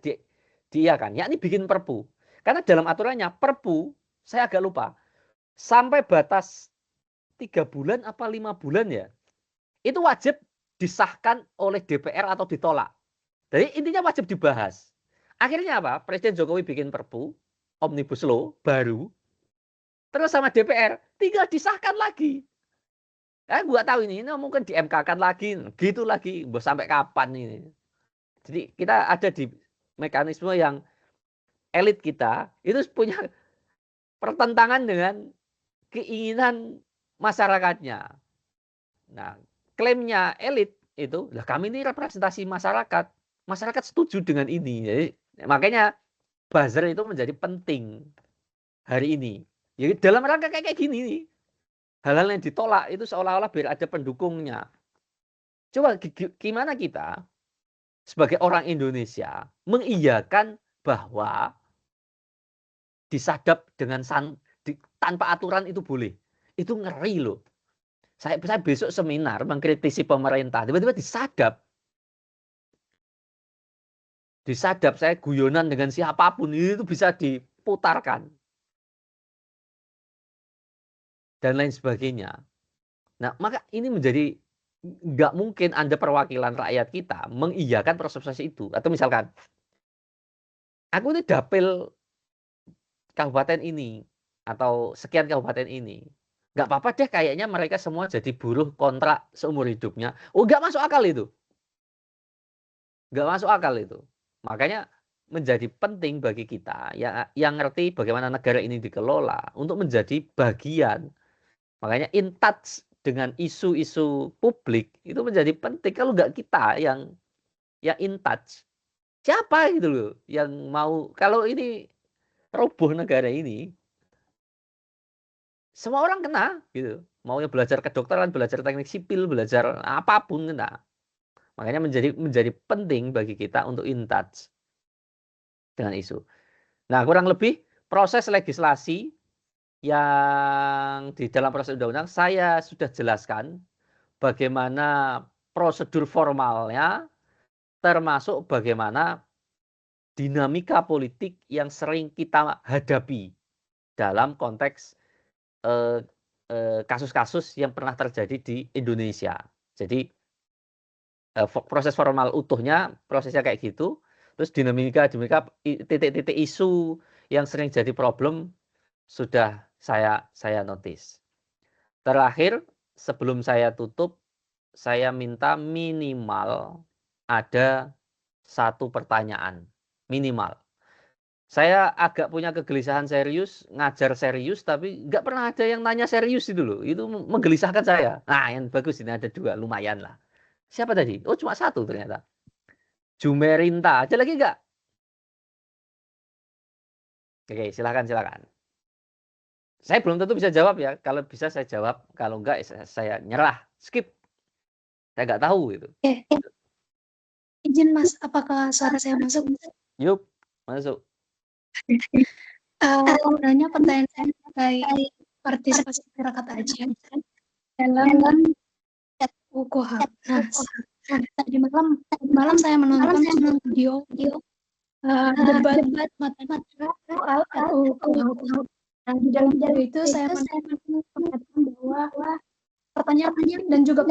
diiakan, yakni bikin perpu. Karena dalam aturannya perpu, saya agak lupa, sampai batas 3 bulan apa 5 bulan ya, itu wajib disahkan oleh DPR atau ditolak. Jadi intinya wajib dibahas. Akhirnya apa? Presiden Jokowi bikin perpu, Omnibus Law baru, terus sama DPR, tinggal disahkan lagi. Gua tahu ini mungkin di MK-kan lagi, gitu lagi, sampai kapan ini. Jadi kita ada di mekanisme yang elit kita itu punya pertentangan dengan keinginan masyarakatnya. Nah, klaimnya elit itu, lah kami ini representasi masyarakat. Masyarakat setuju dengan ini. Jadi makanya buzzer itu menjadi penting hari ini. Jadi dalam rangka kayak gini nih. Hal-hal yang ditolak itu seolah-olah biar ada pendukungnya. Coba gimana kita sebagai orang Indonesia mengiyakan bahwa disadap dengan tanpa aturan itu boleh. Itu ngeri loh. Saya besok seminar mengkritisi pemerintah, tiba-tiba disadap. Disadap saya guyonan dengan siapapun itu bisa diputarkan. Dan lain sebagainya. Nah, maka ini menjadi nggak mungkin Anda perwakilan rakyat kita mengiyakan proses itu. Atau misalkan, aku ini dapil kabupaten ini atau sekian kabupaten ini. Nggak apa-apa deh kayaknya mereka semua jadi buruh kontrak seumur hidupnya. Oh, nggak masuk akal itu. Nggak masuk akal itu. Makanya menjadi penting bagi kita yang ngerti bagaimana negara ini dikelola untuk menjadi bagian. Makanya in touch dengan isu-isu publik itu menjadi penting. Kalau nggak kita yang in touch, siapa gitu loh yang mau, kalau ini roboh negara ini, semua orang kena gitu. Maunya belajar kedokteran, belajar teknik sipil, belajar apapun kena. Makanya menjadi penting bagi kita untuk in touch dengan isu. Nah, kurang lebih proses legislasi yang di dalam proses undang-undang saya sudah jelaskan bagaimana prosedur formalnya, termasuk bagaimana dinamika politik yang sering kita hadapi dalam konteks kasus-kasus yang pernah terjadi di Indonesia. Jadi proses formal utuhnya, prosesnya kayak gitu. Terus dinamika titik-titik isu yang sering jadi problem sudah saya notice. Terakhir, sebelum saya tutup, saya minta minimal ada 1 pertanyaan. Minimal. Saya agak punya kegelisahan serius, ngajar serius, tapi nggak pernah ada yang nanya serius itu loh. Itu menggelisahkan saya. Nah, yang bagus ini ada 2, lumayan lah. Siapa tadi? Oh, cuma 1 ternyata. Jumerinta. Ada lagi nggak? Oke, silakan. Saya belum tentu bisa jawab ya. Kalau bisa saya jawab, kalau enggak saya nyerah, skip. Saya nggak tahu itu. Izin Mas, apakah suara saya masuk? Yup, masuk. Sebenarnya pertanyaan saya terkait partisipasi masyarakat Aceh dalam UKUHAP. Nah, tadi malam saya menonton video debat matematika soal UKUHAP. Nah, di dalam video itu saya mengatakan bahwa pertanyaan dan juga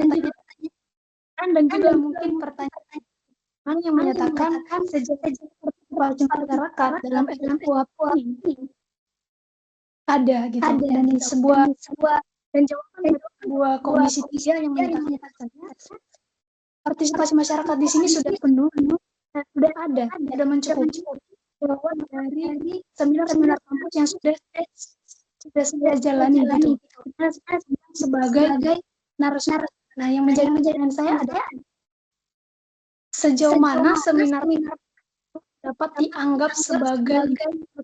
mungkin pertanyaan yang menyatakan sejak partisipasi masyarakat dalam UKUHAP ini ada gitu, dan sebuah dan jawaban dari sebuah komisi 3 yang menyatakan partisipasi masyarakat di sini sudah penuh, sudah ada, sudah mencukupi jawaban dari seminar kampus yang sudah saya jalani gitu. Sebagai narasumber. Nah, yang menjadi pertanyaan saya adalah sejauh mana seminar dapat dianggap sebagai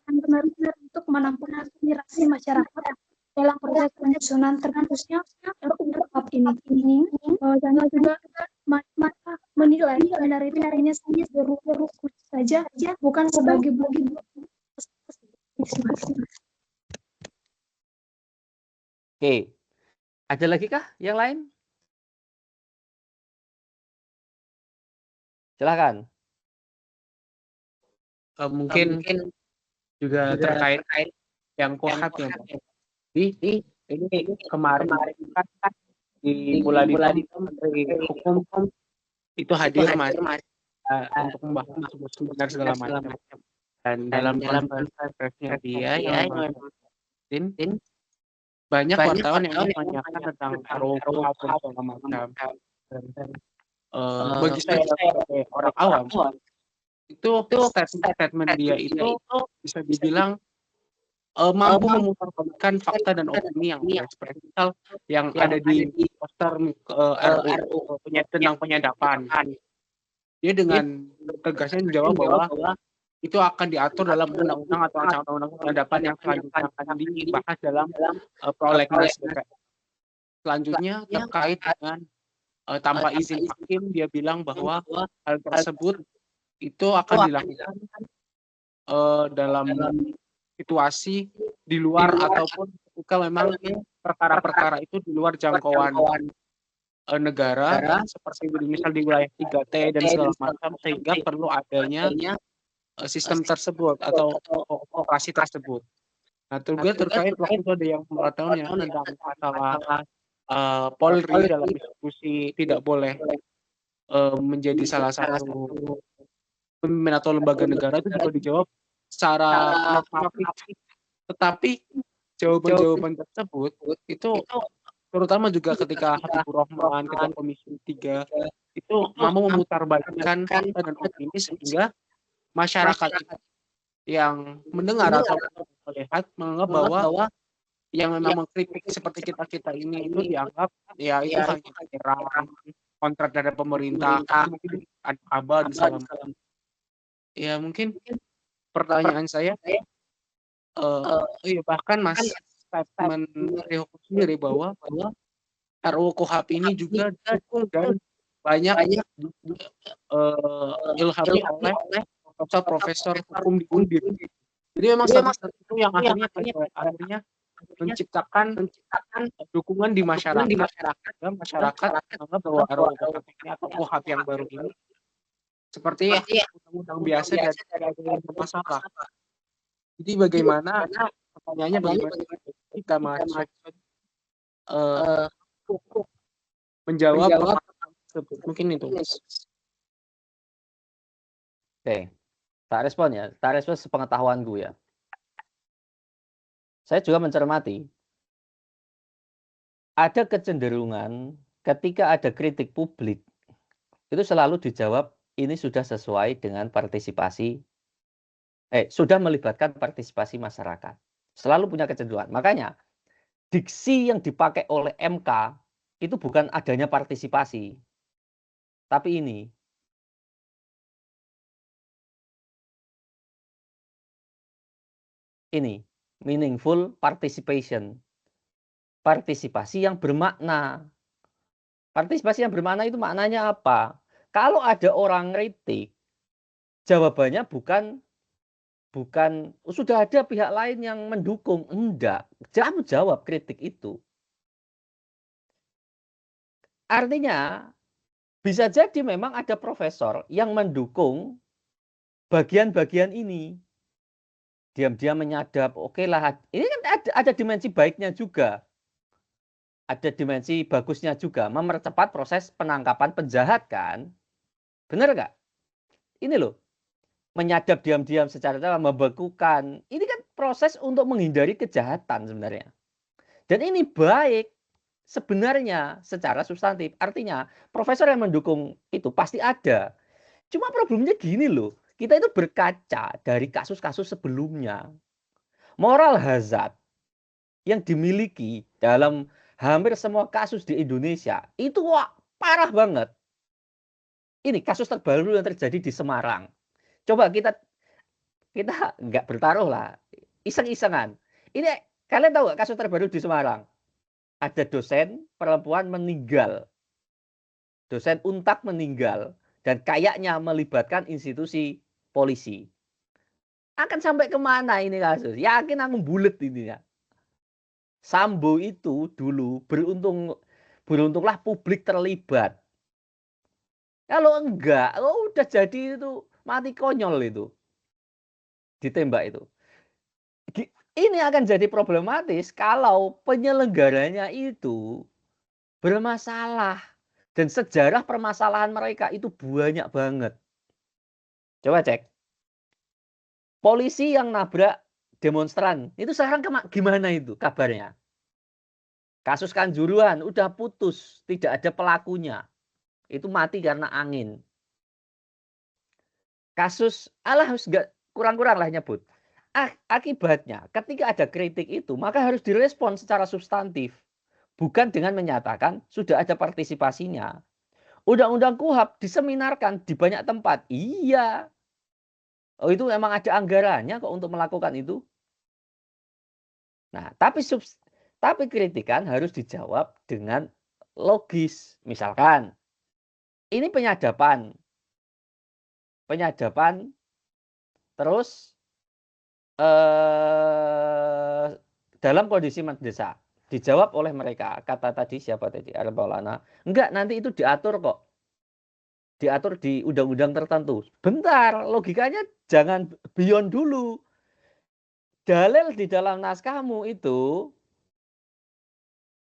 benar untuk menampung aspirasi masyarakat dalam proses penyusunan terkhususnya UKUHAP ini. Dan juga menilai seminar itu hanya sebagai saja, bukan sebagai bukti. Oke, ada lagi kah yang lain? Silakan. Mungkin juga terkait yang UKUHAP ya, ini kemarin kan di bulan Menteri Hukum itu hadir Mas untuk membahas seminar segala macam, dan dalam konferensinya dia yang banyak wartawan yang menanyakan tentang UKUHAP dan segala macam. Bagi saya sebagai orang awam itu statement dia itu bisa dibilang mampu memutarbalikkan fakta dan opini yang seperti misal yang ada di poster RUU tentang penyadapan. Dia dengan tegasnya menjawab bahwa itu akan diatur dalam undang-undang atau rancangan undang-undang penyadapan yang selanjutnya akan dibahas dalam prolegnas DPR. Selanjutnya terkait dengan tanpa izin hakim, dia bilang bahwa hal tersebut itu akan dilakukan dalam situasi di luar ataupun ketika memang perkara-perkara itu di luar jangkauan negara, seperti misal di wilayah 3T dan segala macam, sehingga perlu adanya sistem tersebut atau operasi tersebut. Nah, terkait waktu itu ada yang mengatakan tentang masalah Polri dalam diskusi tidak boleh menjadi salah satu pemimpin atau lembaga negara, itu juga dijawab secara normatif. Tetapi jawaban-jawaban tersebut itu terutama juga ketika Habibur Rahman, ketua Komisi 3 itu mampu memutarbalikkan dan opini sehingga masyarakat yang mendengar atau melihat menganggap bahwa yang memang mengkritik seperti kita ini itu dianggap ya itu hanya menyerang kontrak dari pemerintah, mungkin ada kabar dan segala macam. Ya mungkin pertanyaan saya bahkan Mas statement Rihoku sendiri bahwa RUU KUHP ini juga didukung dan banyak ilhami oleh profesor hukum di Undip. Jadi memang salah satu yang akhirnya menciptakan dukungan di masyarakat dan masyarakat menganggap bahwa RUU KUHP ini atau KUHP yang baru ini seperti undang-undang biasa dan tidak ada bermasalah. Jadi bagaimana pertanyaannya bagaimana kita mahasiswa menjawab mungkin itu. Oke, tak respon sepengetahuanku ya. Saya juga mencermati ada kecenderungan ketika ada kritik publik itu selalu dijawab ini sudah sesuai dengan sudah melibatkan partisipasi masyarakat. Selalu punya kecenderungan. Makanya diksi yang dipakai oleh MK itu bukan adanya partisipasi, tapi ini meaningful participation, partisipasi yang bermakna. Partisipasi yang bermakna itu maknanya apa? Kalau ada orang kritik, jawabannya bukan sudah ada pihak lain yang mendukung, enggak. Kamu jawab kritik itu. Artinya bisa jadi memang ada profesor yang mendukung bagian-bagian ini. Diam-diam menyadap, oke lah, ini kan ada dimensi baiknya juga. Ada dimensi bagusnya juga, mempercepat proses penangkapan penjahat kan. Benar nggak? Ini loh, menyadap diam-diam secara membekukan. Ini kan proses untuk menghindari kejahatan sebenarnya. Dan ini baik sebenarnya secara substantif. Artinya profesor yang mendukung itu pasti ada. Cuma problemnya gini loh, kita itu berkaca dari kasus-kasus sebelumnya. Moral hazard yang dimiliki dalam hampir semua kasus di Indonesia itu parah banget. Ini kasus terbaru yang terjadi di Semarang. Coba kita nggak bertaruh lah, iseng-isengan. Ini kalian tahu nggak kasus terbaru di Semarang? Ada dosen perempuan meninggal, dosen Untak meninggal, dan kayaknya melibatkan institusi polisi. Akan sampai kemana ini kasus? Yakin aku bulet ini ya. Sambo itu dulu beruntunglah publik terlibat. Kalau enggak, udah jadi itu mati konyol itu. Ditembak itu. Ini akan jadi problematis kalau penyelenggaranya itu bermasalah. Dan sejarah permasalahan mereka itu banyak banget. Coba cek. Polisi yang nabrak demonstran, itu sekarang gimana itu kabarnya? Kasus Kanjuruhan udah putus, tidak ada pelakunya. Itu mati karena angin. Kasus, kurang-kurang lah nyebut. Akibatnya, ketika ada kritik itu, maka harus direspon secara substantif. bukan dengan menyatakan sudah ada partisipasinya. Undang-undang KUHP diseminarkan di banyak tempat. Iya. Oh, itu memang ada anggarannya kok untuk melakukan itu. Nah, tapi kritikan harus dijawab dengan logis. Misalkan, ini penyadapan. Terus dalam kondisi mendesak. Dijawab oleh mereka. Kata tadi siapa tadi? Maulana. Enggak, nanti itu diatur kok. Diatur di undang-undang tertentu. Bentar, logikanya jangan beyond dulu. Dalil di dalam naskahmu itu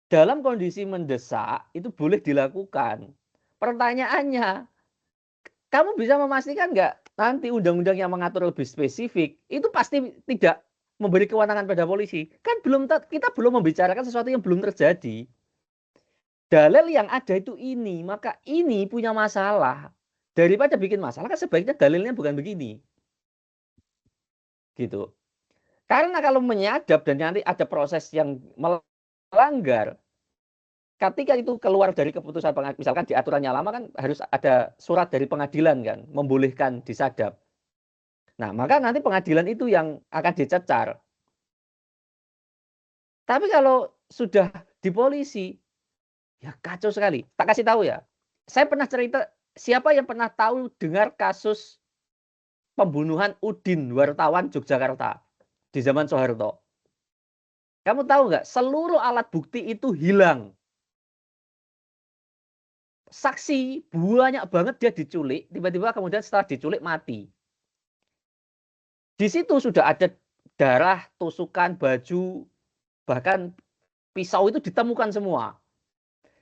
dalam kondisi mendesak itu boleh dilakukan. Pertanyaannya, kamu bisa memastikan nggak nanti undang-undang yang mengatur lebih spesifik itu pasti tidak memberi kewenangan pada polisi? Kan kita belum membicarakan sesuatu yang belum terjadi. Dalil yang ada itu ini, maka ini punya masalah. Daripada bikin masalah, kan sebaiknya dalilnya bukan begini. Gitu. Karena kalau menyadap dan nanti ada proses yang melanggar, ketika itu keluar dari keputusan pengadilan, misalkan di aturannya lama kan harus ada surat dari pengadilan kan, membolehkan disadap. Nah, maka nanti pengadilan itu yang akan dicecar. Tapi kalau sudah di polisi, ya kacau sekali. Tak kasih tahu ya. Saya pernah cerita, siapa yang pernah tahu dengar kasus pembunuhan Udin, wartawan Yogyakarta di zaman Soeharto? Kamu tahu nggak? Seluruh alat bukti itu hilang. Saksi banyak banget dia diculik, tiba-tiba kemudian setelah diculik mati. Di situ sudah ada darah, tusukan, baju, bahkan pisau itu ditemukan semua.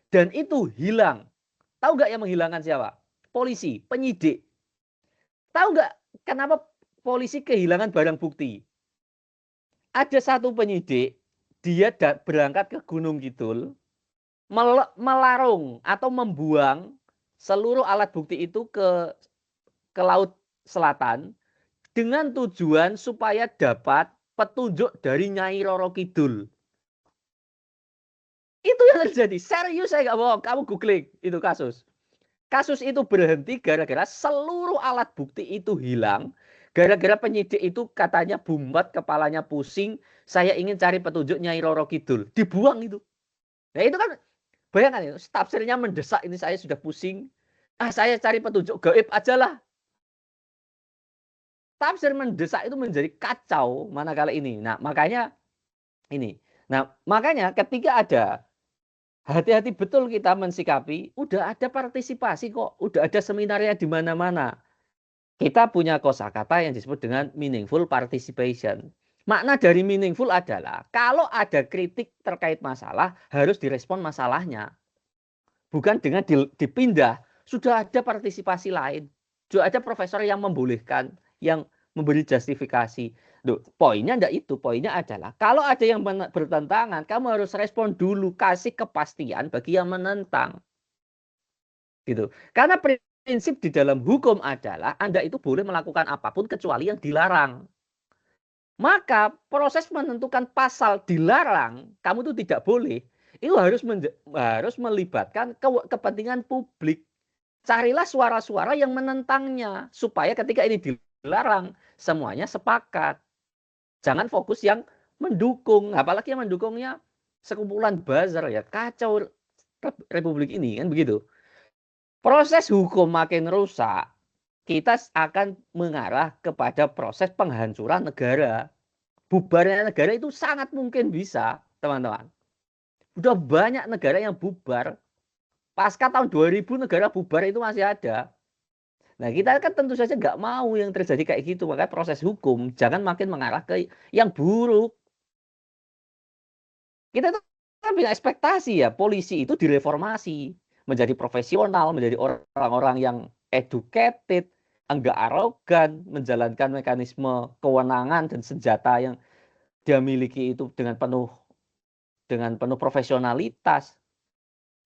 Dan itu hilang. Tahu nggak yang menghilangkan siapa? Polisi, penyidik. Tahu nggak kenapa polisi kehilangan barang bukti? Ada satu penyidik, dia berangkat ke Gunung Kidul, melarung atau membuang seluruh alat bukti itu ke Laut Selatan dengan tujuan supaya dapat petunjuk dari Nyai Roro Kidul. Itu yang terjadi. Serius, saya nggak bohong. Kamu googling itu kasus. Kasus itu berhenti gara-gara seluruh alat bukti itu hilang. Gara-gara penyidik itu katanya bumbat, kepalanya pusing. Saya ingin cari petunjuk Nyai Roro Kidul. Dibuang itu. Nah itu kan, bayangkan itu, tafsirnya mendesak, ini saya sudah pusing. Saya cari petunjuk gaib aja lah. Tafsir mendesak itu menjadi kacau manakala ini. Nah, makanya ini. Nah, makanya ketika ada, hati-hati betul kita mensikapi, udah ada partisipasi kok, udah ada seminarnya di mana-mana. Kita punya kosakata yang disebut dengan meaningful participation. Makna dari meaningful adalah kalau ada kritik terkait masalah, harus direspon masalahnya. Bukan dengan dipindah, sudah ada partisipasi lain. Sudah ada profesor yang membolehkan, yang memberi justifikasi. Loh, poinnya enggak itu. Poinnya adalah kalau ada yang bertentangan, kamu harus respon dulu, kasih kepastian bagi yang menentang. Gitu. Karena prinsip di dalam hukum adalah Anda itu boleh melakukan apapun kecuali yang dilarang. Maka proses menentukan pasal dilarang, kamu itu tidak boleh. Itu harus melibatkan kepentingan publik. Carilah suara-suara yang menentangnya supaya ketika ini dilarang semuanya sepakat. Jangan fokus yang mendukung, apalagi yang mendukungnya sekumpulan buzzer ya, kacau republik ini kan begitu. Proses hukum makin rusak, kita akan mengarah kepada proses penghancuran negara. Bubarnya negara itu sangat mungkin bisa, teman-teman. Udah banyak negara yang bubar. Pasca tahun 2000 negara bubar itu masih ada. Nah, kita kan tentu saja nggak mau yang terjadi kayak gitu. Makanya proses hukum jangan makin mengarah ke yang buruk. Kita tuh kan punya ekspektasi ya, polisi itu direformasi. Menjadi profesional, menjadi orang-orang yang educated, enggak arogan, menjalankan mekanisme kewenangan dan senjata yang dia miliki itu dengan penuh profesionalitas.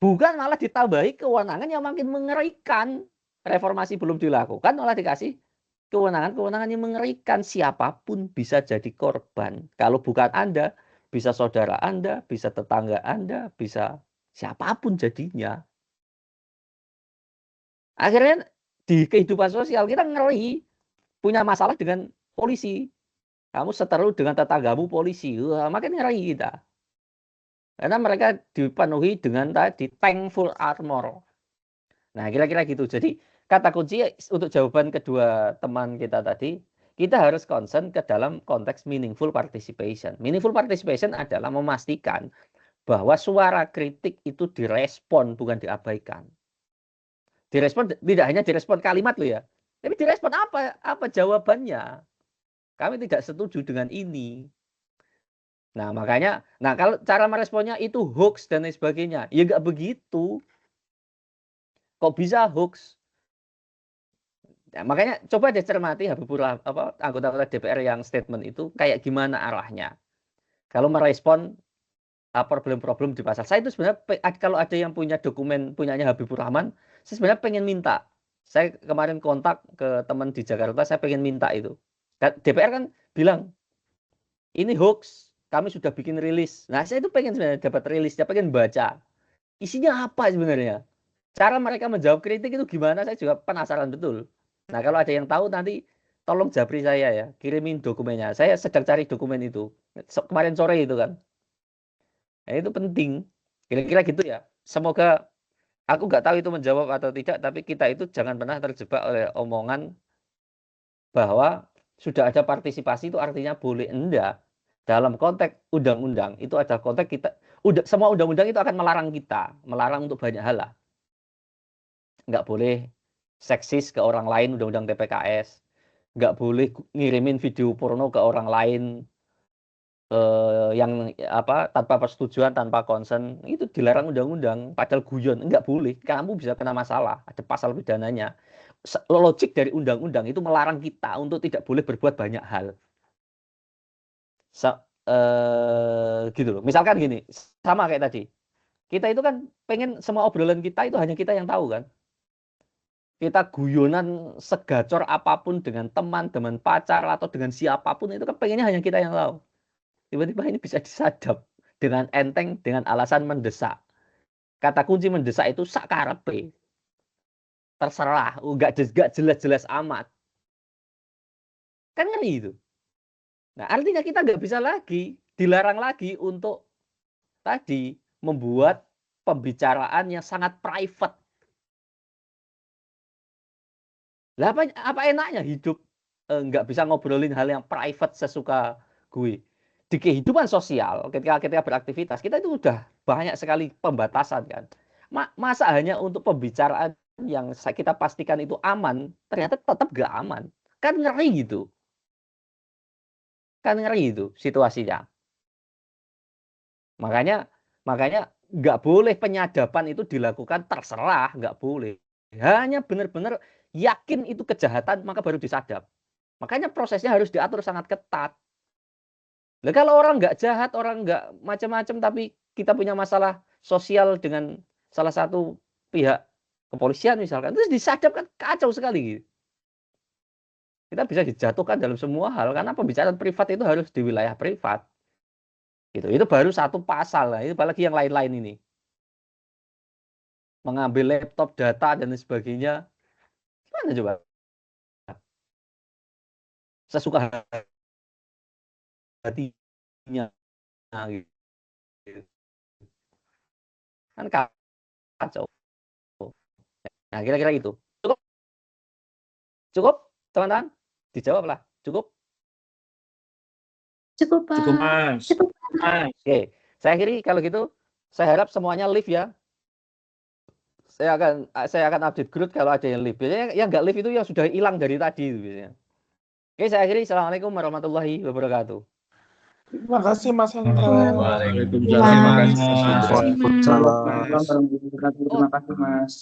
Bukan malah ditambahi kewenangan yang makin mengerikan. Reformasi belum dilakukan, malah dikasih kewenangan yang mengerikan. Siapapun bisa jadi korban. Kalau bukan Anda, bisa saudara Anda, bisa tetangga Anda, bisa siapapun jadinya. Akhirnya di kehidupan sosial kita ngeri, punya masalah dengan polisi. Kamu seteru dengan tetanggamu polisi, wah, makin ngeri kita. Karena mereka dipenuhi dengan tadi tank full armor. Nah, kira-kira gitu. Jadi kata kunci untuk jawaban kedua teman kita tadi, kita harus concern ke dalam konteks meaningful participation. Meaningful participation adalah memastikan bahwa suara kritik itu direspon, bukan diabaikan. Direspon tidak hanya direspon kalimat loh ya, tapi direspon apa jawabannya. Kami tidak setuju dengan ini. Nah, makanya, kalau cara meresponnya itu hoax dan lain sebagainya, ya nggak begitu. Kok bisa hoax? Nah, makanya coba deh cermati anggota DPR yang statement itu kayak gimana arahnya. Kalau merespon problem-problem di pasar. Saya itu sebenarnya kalau ada yang punya dokumen punyanya Habibur Rahman, saya sebenarnya pengen minta. Saya kemarin kontak ke teman di Jakarta, saya pengen minta itu. DPR kan bilang, ini hoax, kami sudah bikin rilis. Nah, saya itu pengen sebenarnya dapat rilisnya, pengen baca. Isinya apa sebenarnya? Cara mereka menjawab kritik itu gimana, saya juga penasaran betul. Nah, kalau ada yang tahu nanti tolong japri saya ya, kirimin dokumennya. Saya sedang cari dokumen itu. Kemarin sore itu kan. Nah, itu penting. Kira-kira gitu ya. Semoga aku nggak tahu itu menjawab atau tidak, tapi kita itu jangan pernah terjebak oleh omongan bahwa sudah ada partisipasi itu artinya boleh. Enggak. Dalam konteks undang-undang itu ada konteks kita, semua undang-undang itu akan melarang kita, melarang untuk banyak hal lah. Nggak boleh seksis ke orang lain, undang-undang TPKS. Nggak boleh ngirimin video porno ke orang lain yang tanpa persetujuan, tanpa consent, itu dilarang undang-undang. Padahal guyon, nggak boleh. Kamu bisa kena masalah, ada pasal pidananya. Logik dari undang-undang itu melarang kita untuk tidak boleh berbuat banyak hal. Gitu loh. Misalkan gini, sama kayak tadi. Kita itu kan pengen semua obrolan kita itu hanya kita yang tahu kan. Kita guyonan segacor apapun dengan teman, dengan pacar, atau dengan siapapun, itu kan pengennya hanya kita yang tahu. Tiba-tiba ini bisa disadap dengan enteng, dengan alasan mendesak. Kata kunci mendesak itu sakarepe. Terserah, nggak jelas-jelas amat. Kan ngeri itu. Nah, artinya kita nggak bisa lagi, dilarang lagi untuk tadi membuat pembicaraan yang sangat private. Lah apa enaknya hidup nggak bisa ngobrolin hal yang private sesuka gue. Di kehidupan sosial, ketika beraktivitas, kita itu udah banyak sekali pembatasan kan. Masa hanya untuk pembicaraan yang kita pastikan itu aman, ternyata tetap nggak aman. Kan ngeri gitu. Kan ngeri itu situasinya. Makanya nggak boleh penyadapan itu dilakukan terserah, nggak boleh. Hanya benar-benar yakin itu kejahatan, maka baru disadap. Makanya prosesnya harus diatur sangat ketat. Nah, kalau orang nggak jahat, orang nggak macam-macam, tapi kita punya masalah sosial dengan salah satu pihak kepolisian misalkan, terus disadap kan kacau sekali. Kita bisa dijatuhkan dalam semua hal, karena pembicaraan privat itu harus di wilayah privat. Gitu. Itu baru satu pasal, lah. Itu apalagi yang lain-lain ini. Mengambil laptop, data, dan sebagainya. Gimana coba? Sesuka hatinya. Gitu. Kan kacau. Nah, kira-kira itu. Cukup? Cukup, teman-teman? Dijawablah. Cukup? Cukup, Pak. Cukup, Mas. Cukup, Pak. Oke. Saya akhiri kalau gitu. Saya harap semuanya live ya. Saya akan update grup kalau ada yang live. Biasanya yang nggak live itu yang sudah hilang dari tadi itu biasanya. Oke, saya akhiri. Assalamualaikum warahmatullahi wabarakatuh. Terima kasih, Mas Hendra. Waalaikumsalam. Terima kasih. Terima kasih, Mas. Terima kasih, Mas.